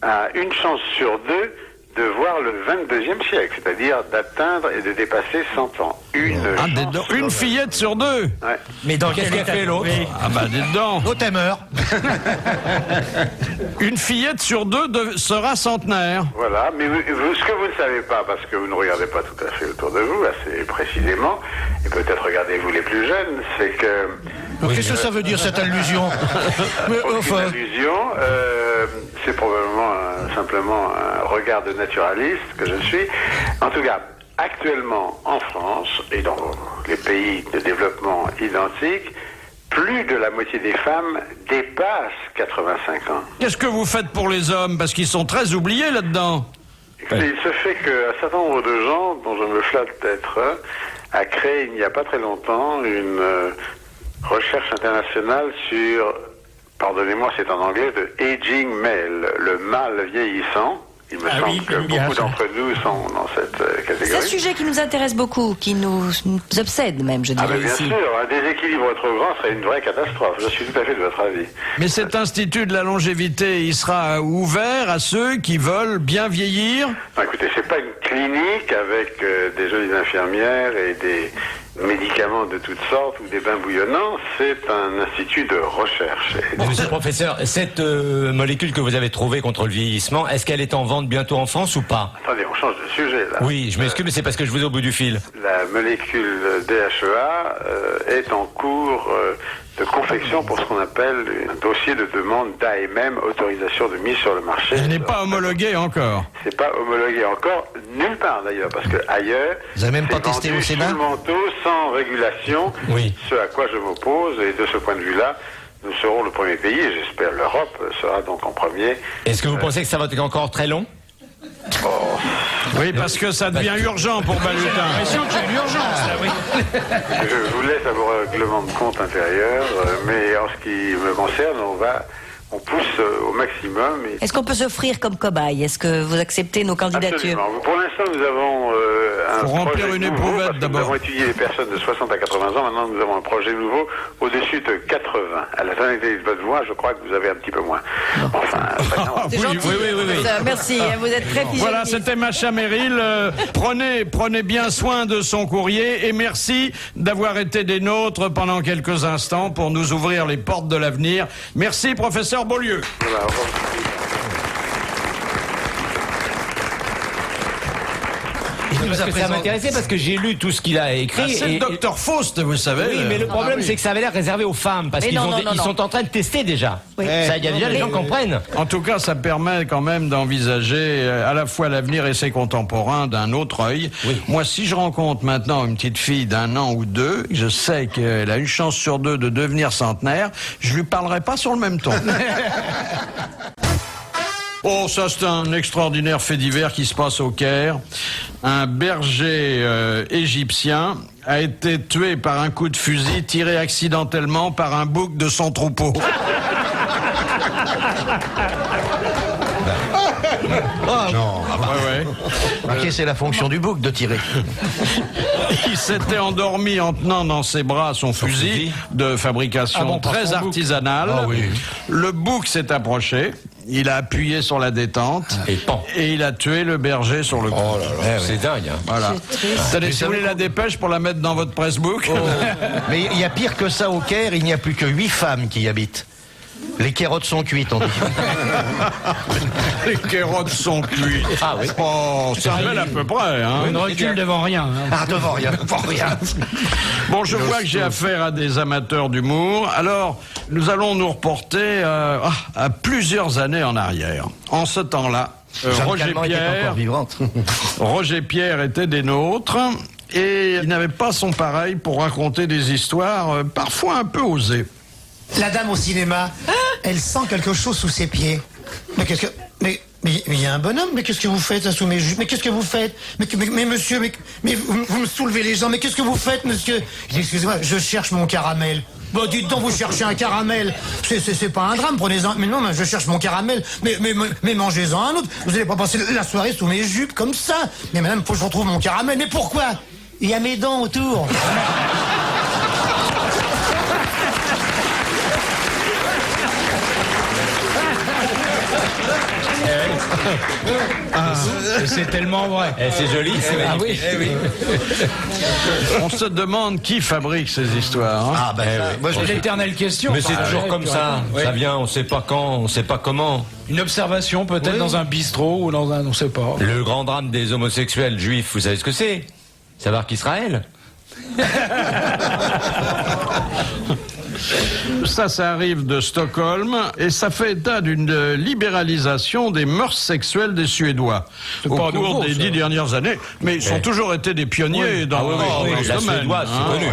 a une chance sur deux de voir le 22e siècle, c'est-à-dire d'atteindre et de dépasser 100 ans. Une fillette sur deux. Ouais. Mais dans quel état fait l'autre? Ah bah, dites donc. L'autre, elle meurt. Une fillette sur deux sera centenaire. Voilà, mais ce que vous ne savez pas, parce que vous ne regardez pas tout à fait autour de vous, assez précisément, et peut-être regardez-vous les plus jeunes, c'est que... Qu'est-ce que ça veut dire, cette allusion? Aucune allusion, c'est probablement simplement un regard de naturaliste que je suis. En tout cas, actuellement en France et dans les pays de développement identiques, plus de la moitié des femmes dépassent 85 ans. Qu'est-ce que vous faites pour les hommes? Parce qu'ils sont très oubliés là-dedans. Écoutez, il se fait qu'un certain nombre de gens, dont je me flatte d'être un, a créé il n'y a pas très longtemps une recherche internationale sur, pardonnez-moi c'est en anglais, de aging male, le mâle vieillissant. Il me semble que beaucoup d'entre nous sont dans cette catégorie. C'est un sujet qui nous intéresse beaucoup, qui nous obsède même, je dirais bien ici. sûr, un déséquilibre trop grand serait une vraie catastrophe. Je suis tout à fait de votre avis. Mais cet institut de la longévité, il sera ouvert à ceux qui veulent bien vieillir? Non, écoutez, c'est pas une clinique avec des jolies infirmières et des médicaments de toutes sortes ou des bains bouillonnants, c'est un institut de recherche. Monsieur le professeur, cette molécule que vous avez trouvée contre le vieillissement, est-ce qu'elle est en vente bientôt en France ou pas? Attendez, on change de sujet là. Oui, je m'excuse, mais c'est parce que je vous ai au bout du fil. La molécule DHEA est en cours de confection pour ce qu'on appelle un dossier de demande d'AMM, autorisation de mise sur le marché. Elle n'est pas homologuée encore. C'est pas homologué encore nulle part d'ailleurs, parce que ailleurs, vous avez même pas testé au Sénat? Sous le manteau, sans régulation, oui. Ce à quoi je m'oppose, et de ce point de vue-là, nous serons le premier pays, et j'espère l'Europe sera donc en premier. Est-ce que vous pensez que ça va être encore très long? Oui, parce que ça devient urgent pour Balutin. J'ai l'impression qu'il y a une urgence, là, oui. Je vous laisse à vos règlements de compte intérieurs, mais en ce qui me concerne, on pousse au maximum. Est-ce qu'on peut s'offrir comme cobaye? Est-ce que vous acceptez nos candidatures? Absolument. Pour l'instant, nous avons un remplir projet une nouveau, éprouvette parce que d'abord. nous avons étudié les personnes de 60 à 80 ans. Maintenant, nous avons un projet nouveau au-dessus de 80. À la tonalité de votre voix, je crois que vous avez un petit peu moins. Enfin, C'est gentil. Oui. Merci, vous êtes très physique. Voilà, c'était Macha Merrill. Prenez bien soin de son courrier et merci d'avoir été des nôtres pendant quelques instants pour nous ouvrir les portes de l'avenir. Merci, professeur Beaulieu. Voilà, au revoir. Ça m'intéressait parce que j'ai lu tout ce qu'il a écrit. C'est le docteur Faust, vous savez. Oui, mais le problème, c'est que ça avait l'air réservé aux femmes, parce qu'ils sont en train de tester déjà. Oui. Ça, il y a déjà des gens qui comprennent. En tout cas, ça permet quand même d'envisager à la fois l'avenir et ses contemporains d'un autre œil. Oui. Moi, si je rencontre maintenant une petite fille d'1 an ou 2, je sais qu'elle a une chance sur 2 de devenir centenaire, je lui parlerai pas sur le même ton. Oh, ça c'est un extraordinaire fait divers qui se passe au Caire. Un berger égyptien a été tué par un coup de fusil tiré accidentellement par un bouc de son troupeau. Non. Ouais. C'est la fonction du bouc de tirer. Il s'était endormi en tenant dans ses bras son fusil de fabrication très artisanale. Ah oui. Le bouc s'est approché. il a appuyé sur la détente et il a tué le berger sur le coup. Oh là là, c'est dingue. Hein. Voilà. Tenez, si vous voulez la dépêche pour la mettre dans votre pressbook. Oh. Mais il y a pire que ça au Caire, il n'y a plus que 8 femmes qui y habitent. Les carottes sont cuites, on dit. Les carottes sont cuites. Ah oui. Oh, ça mêle à peu près. Hein. On ne recule devant rien. Hein. Ah, devant rien, devant rien. Bon, je vois que j'ai affaire à des amateurs d'humour. Alors, nous allons nous reporter à plusieurs années en arrière. En ce temps-là, Roger Pierre était des nôtres. Et il n'avait pas son pareil pour raconter des histoires parfois un peu osées. La dame au cinéma, elle sent quelque chose sous ses pieds. Mais qu'est-ce que... Mais il y a un bonhomme, mais qu'est-ce que vous faites là sous mes jupes? Mais qu'est-ce que vous faites? Mais monsieur, mais vous me soulevez les jambes, mais qu'est-ce que vous faites, monsieur? Excusez-moi, je cherche mon caramel. Bon, dites donc, vous cherchez un caramel. C'est pas un drame, prenez-en. Mais non, je cherche mon caramel. Mais mangez-en un autre. Vous allez pas passer la soirée sous mes jupes comme ça. Mais madame, faut que je retrouve mon caramel. Mais pourquoi? Il y a mes dents autour. C'est tellement vrai. C'est joli, c'est magnifique. Oui. On se demande qui fabrique ces histoires. Hein. Ah ben, moi, C'est l'éternelle question. Mais c'est toujours comme ça. Oui. Ça vient, on ne sait pas quand, on ne sait pas comment. Une observation peut-être dans un bistrot ou dans un... on ne sait pas. Le grand drame des homosexuels juifs, vous savez ce que c'est? Savoir qu'Israël. Ça arrive de Stockholm et ça fait état d'une libéralisation des mœurs sexuelles des Suédois au cours des 10 dernières années. Mais ils ont toujours été des pionniers dans ce la domaine. Suédoise, c'est connu.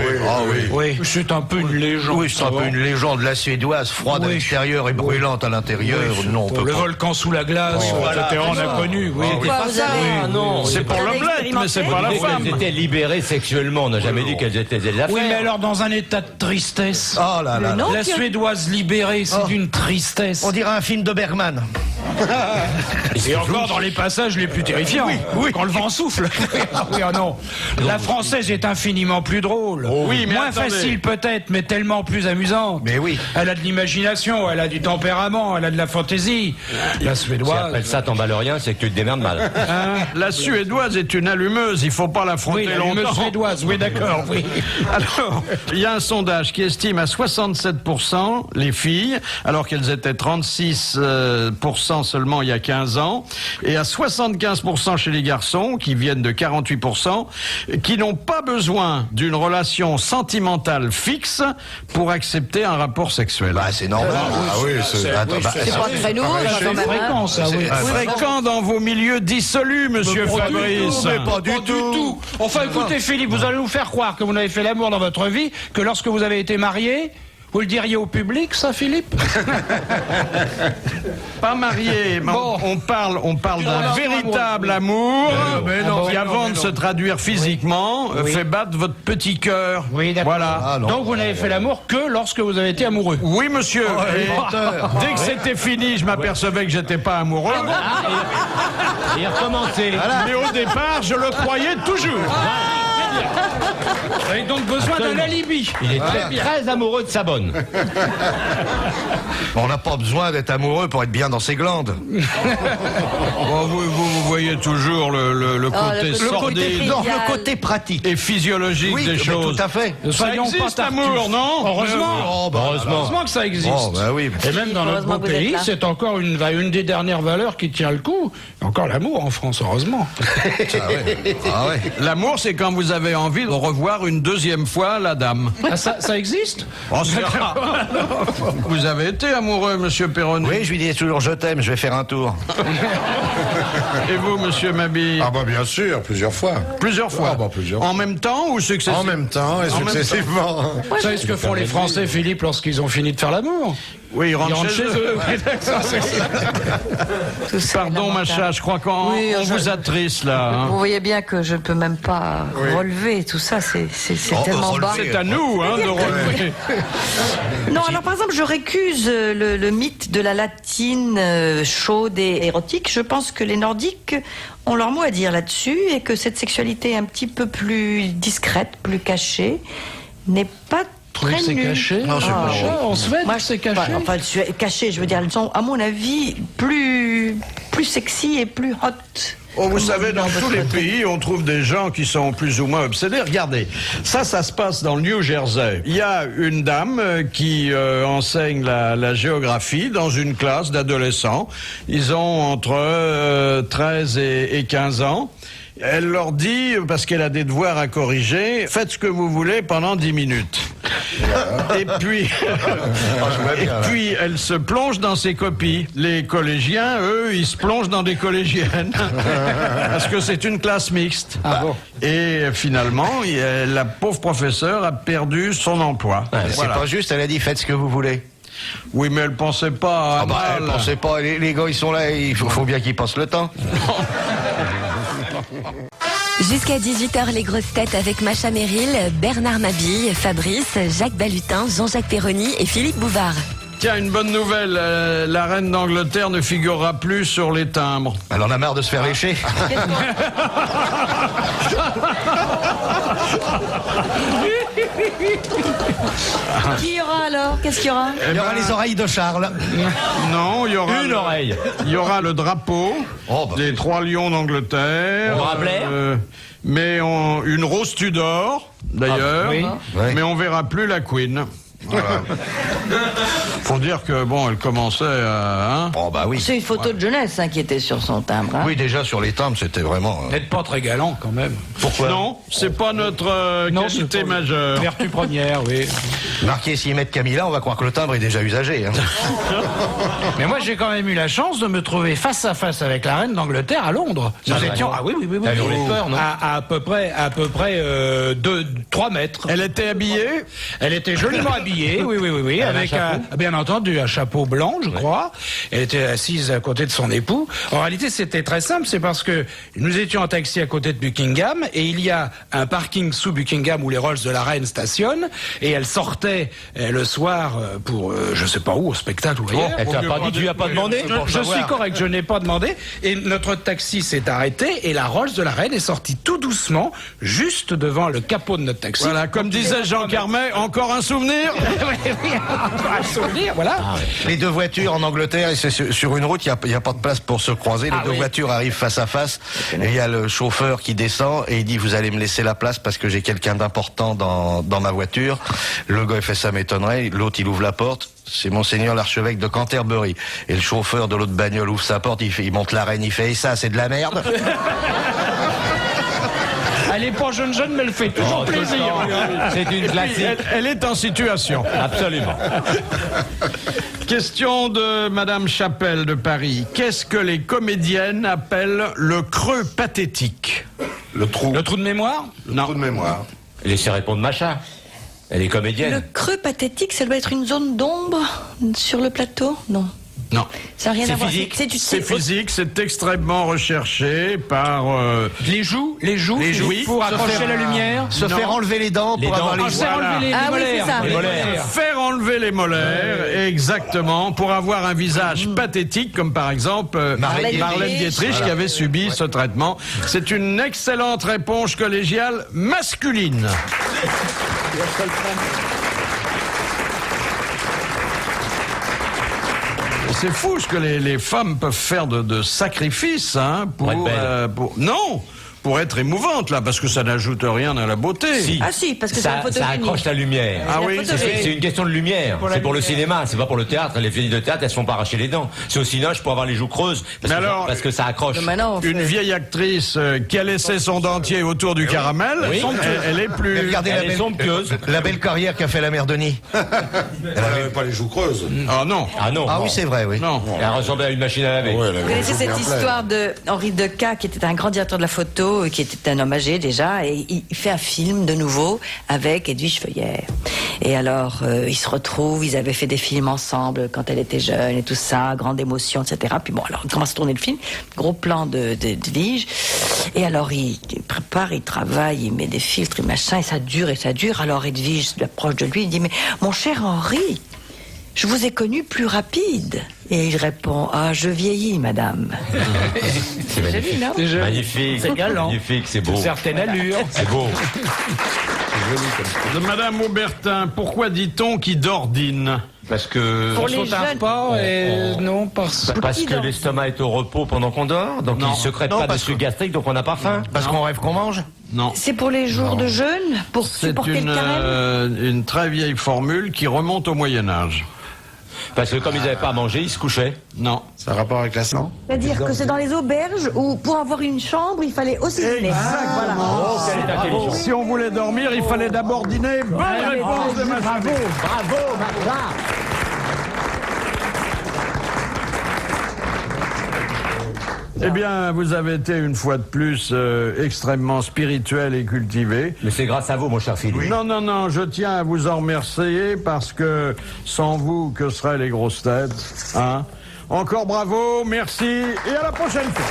oui. C'est un peu une légende. Oui, c'est un peu une légende. La Suédoise, froide à l'extérieur et brûlante à l'intérieur. Non, on peut Le pas. volcan sous la glace, etc. On a connu. Oui. Pourquoi vous avez... non. C'est pour l'omelette, mais c'est pas la femme. Elles étaient libérées sexuellement, on n'a jamais dit qu'elles étaient des affaires. Oui, mais alors dans un état de tristesse. Oh là là. La Suédoise libérée, c'est d'une tristesse. On dirait un film de Bergman. Et encore dans les passages les plus terrifiants. Quand le vent souffle. Oui, oh non. La française est infiniment plus drôle. Oui, mais moins attendez. facile peut-être, mais tellement plus amusante. Mais oui. Elle a de l'imagination, elle a du tempérament, elle a de la fantaisie. La Si Suédoise. appelle ça t'emballes rien, c'est que tu te démerdes mal. La Suédoise est une allumeuse, il faut pas l'affronter Oui, la longtemps. allumeuse suédoise, oui d'accord, oui. Alors, il y a un sondage qui estime à 67% les filles, alors qu'elles étaient 36% seulement il y a 15 ans, et à 75% chez les garçons, qui viennent de 48%, qui n'ont pas besoin d'une relation sentimentale fixe pour accepter un rapport sexuel. Bah, c'est normal. C'est pas très nouveau, ça, quand même. Fréquent, ça, oui. Fréquent dans vos milieux dissolus, monsieur Fabrice. Mais pas du tout. Enfin, écoutez, Philippe, vous allez nous faire croire que vous n'avez fait l'amour dans votre vie que lorsque vous avez été marié. Vous le diriez au public, ça, Philippe? Pas marié, mais Bon. on parle d'un véritable amour qui, avant de se traduire physiquement, fait battre votre petit cœur. Oui, d'accord. Voilà. Donc vous n'avez fait l'amour que lorsque vous avez été amoureux. Oui, monsieur. Et dès que c'était fini, je m'apercevais que j'étais pas amoureux. Et recommencer. Mais au départ, je le croyais toujours. Vous avez donc besoin d'un alibi. Il est très amoureux de sa bonne. On n'a pas besoin d'être amoureux pour être bien dans ses glandes. Bon, vous voyez toujours le côté le sordide Non, le côté pratique. et physiologique Oui, des mais choses. tout à fait. Ça Soyons pas existe, tartuffes. l'amour, non? Heureusement. Heureusement. Que ça existe. Oh, bah oui. Et même dans notre Heureusement beau que vous êtes pays, là. c'est encore une des dernières valeurs qui tient le coup. Encore l'amour en France, heureusement. Ah ouais. L'amour, c'est quand vous avez envie de revoir une deuxième fois la dame. Ah, ça existe? Oh, c'est rare. Vous avez été amoureux, monsieur Perroni. Oui, je lui dis toujours je t'aime, je vais faire un tour. Et vous, monsieur Mabille? Ah bah bien sûr, plusieurs fois. Plusieurs fois. Ah bah, plusieurs. En même temps ou successivement? En même temps et En même successivement. Vous savez ce que font les Français, Philippe, lorsqu'ils ont fini de faire l'amour? Oui, ils Ils rentrent rentrent chez eux. Oui, d'accord, c'est ça. Tout ça est Pardon, lamentable. Macha, je crois qu'on Oui, on vous attriste là. hein. Vous voyez bien que je ne peux même pas relever tout ça, c'est tellement bas. C'est à nous de relever. Non, alors par exemple, je récuse le mythe de la latine chaude et érotique. Je pense que les Nordiques ont leur mot à dire là-dessus et que cette sexualité un petit peu plus discrète, plus cachée, n'est pas croyais que c'est nu. caché. Non, c'est pas Ah, vrai. on se fait Moi, que c'est caché. Enfin, caché, je veux dire, elles sont, à mon avis, plus sexy et plus hot. Oh, vous savez, dans tous les pays, on trouve des gens qui sont plus ou moins obsédés. Regardez, ça se passe dans le New Jersey. Il y a une dame qui enseigne la géographie dans une classe d'adolescents. Ils ont entre 13 et 15 ans. Elle leur dit, parce qu'elle a des devoirs à corriger, faites ce que vous voulez pendant 10 minutes. Et puis, elle se plonge dans ses copies. Les collégiens, eux, ils se plongent dans des collégiennes. Parce que c'est une classe mixte. Et finalement, la pauvre professeure a perdu son emploi. C'est pas juste, elle a dit faites ce que vous voulez. Oui, mais elle pensait pas à mal. Elle pensait pas, les gars ils sont là, il faut bien qu'ils passent le temps. Jusqu'à 18h, les grosses têtes avec Macha Merrill, Bernard Mabille, Fabrice, Jacques Balutin, Jean-Jacques Perroni et Philippe Bouvard. Tiens, une bonne nouvelle, la reine d'Angleterre ne figurera plus sur les timbres. Elle en a marre de se faire lécher. Qui y aura alors? Qu'est-ce qu'il y aura? Il y aura les oreilles de Charles. Non, il y aura Une oreille. Il y aura le drapeau des 3 lions d'Angleterre. On rappelait mais une rose Tudor, d'ailleurs. oui. Mais on verra plus la Queen. Voilà. Faut dire que bon, elle commençait à. Oh bah oui. C'est une photo de jeunesse qui était sur son timbre. Hein. Oui, déjà sur les timbres, c'était vraiment. Peut-être pas très galant quand même. Pourquoi? Non, c'est pas notre qualité c'est pas majeure. Vertu première, oui. Marqué s'ils mettent Camilla, on va croire que le timbre est déjà usagé. Hein. Mais moi, j'ai quand même eu la chance de me trouver face à face avec la reine d'Angleterre à Londres. Nous étions, oui. T'as eu peur, non? À peu près 3 mètres. Elle était habillée. Elle était joliment habillée, oui, avec bien entendu un chapeau blanc, je crois. Elle était assise à côté de son époux. En réalité, c'était très simple, c'est parce que nous étions en taxi à côté de Buckingham et il y a un parking sous Buckingham où les Rolls de la reine stationnent et elle sortait le soir pour je sais pas où, au spectacle ou ailleurs. Elle t'a pas dit, tu lui as pas demandé? Je suis correct, je n'ai pas demandé. Et notre taxi s'est arrêté et la Rolls de la reine est sortie tout doucement, juste devant le capot de notre taxi. Voilà, comme disait Jean Carmet, encore un souvenir. Oui, un souvenir, voilà. Les deux voitures en Angleterre, et c'est sur une route, il n'y a pas de place pour se croiser. Les deux voitures arrivent face à face. Et il y a le chauffeur qui descend et il dit vous allez me laisser la place parce que j'ai quelqu'un d'important dans ma voiture. Le gars il fait ça m'étonnerait. L'autre il ouvre la porte. C'est Monseigneur l'archevêque de Canterbury. Et le chauffeur de l'autre bagnole ouvre sa porte, il monte la reine, il fait et ça c'est de la merde. Elle est pas jeune, mais elle fait toujours plaisir. C'est une classique. Elle est en situation. Absolument. Question de Madame Chapelle de Paris. Qu'est-ce que les comédiennes appellent le creux pathétique? Le trou. Le trou de mémoire? Non. Trou de mémoire. Laissez répondre Macha. Elle est Le comédienne. creux pathétique, ça doit être une zone d'ombre sur le plateau? Non. Non. Ça n'a rien C'est à voir. physique. C'est physique, c'est extrêmement recherché par... Les joues, oui. pour accrocher la lumière. Se faire enlever les dents Les pour avoir dents. les Faire enlever les Ah oui, molaires. c'est ça. Les molaires. Faire enlever les molaires, exactement, pour avoir un visage pathétique, comme par exemple Marlène Marlène Dietrich qui avait subi ce traitement. C'est une excellente réponse collégiale masculine. C'est fou ce que les femmes peuvent faire de sacrifices, hein, Pour être belle. Non, pour être émouvante, là, parce que ça n'ajoute rien à la beauté. Si. Ah si, parce que c'est la Ça photogénie. accroche la lumière. Ah la oui, photogénie. C'est une question de lumière. Pour la C'est pour le lumière. cinéma, c'est pas pour le théâtre. Les filles de théâtre, elles se font pas arracher les dents. C'est au cinéma, je peux avoir les joues creuses. Mais alors, parce que ça accroche. Mais maintenant, on fait- Une vieille actrice qui a laissé son dentier autour du caramel, Oui. elle est plus... Regardez Elle est somptueuse. la belle carrière qu'a fait la mère Denis. Elle avait pas les joues creuses. Ah non, Ah non. Ah oui c'est vrai oui. non. Elle ressemblait à une machine à laver. Ouais, elle avait Vous les connaissez joues cette bien pleines. histoire de Henri Deca, qui était un grand directeur de la photo, qui était un homme âgé déjà, et il fait un film de nouveau avec Edwige Feuillère. Et alors, ils se retrouvent, ils avaient fait des films ensemble quand elle était jeune et tout ça, grande émotion, etc. Puis bon, alors, il commence à tourner le film, gros plan d'Edwige. Et alors, il prépare, il travaille, il met des filtres et machin, et ça dure et ça dure. Alors, Edwige s'approche de lui, il dit, mais mon cher Henri, je vous ai connu plus rapide. Et il répond, ah, je vieillis, madame. C'est magnifique. Joli, non Déjà, Magnifique. C'est galant. Magnifique, c'est beau. Certaine allure. C'est beau. C'est joli comme ça. Madame Aubertin, pourquoi dit-on qu'il dordine? Parce que... Pour les jeunes. Non, parce que l'estomac est au repos pendant qu'on dort, donc il ne secrète pas de sucre gastrique, donc on n'a pas faim. Parce qu'on rêve qu'on mange? Non. C'est pour les jours de jeûne, pour supporter le carême. Une très vieille formule qui remonte au Moyen-Âge. Parce que comme ils n'avaient pas à manger, ils se couchaient. Non. Ça a rapport avec la sang? C'est-à-dire que c'est dans les auberges où, pour avoir une chambre, il fallait aussi dîner. Exactement. Si on voulait dormir, il fallait d'abord dîner. Bonne réponse de Macha. Bravo, Macha. Eh bien, vous avez été une fois de plus extrêmement spirituel et cultivé. Mais c'est grâce à vous, mon cher Philippe. Non, je tiens à vous en remercier parce que sans vous, que seraient les grosses têtes, hein? Encore bravo, merci et à la prochaine fois.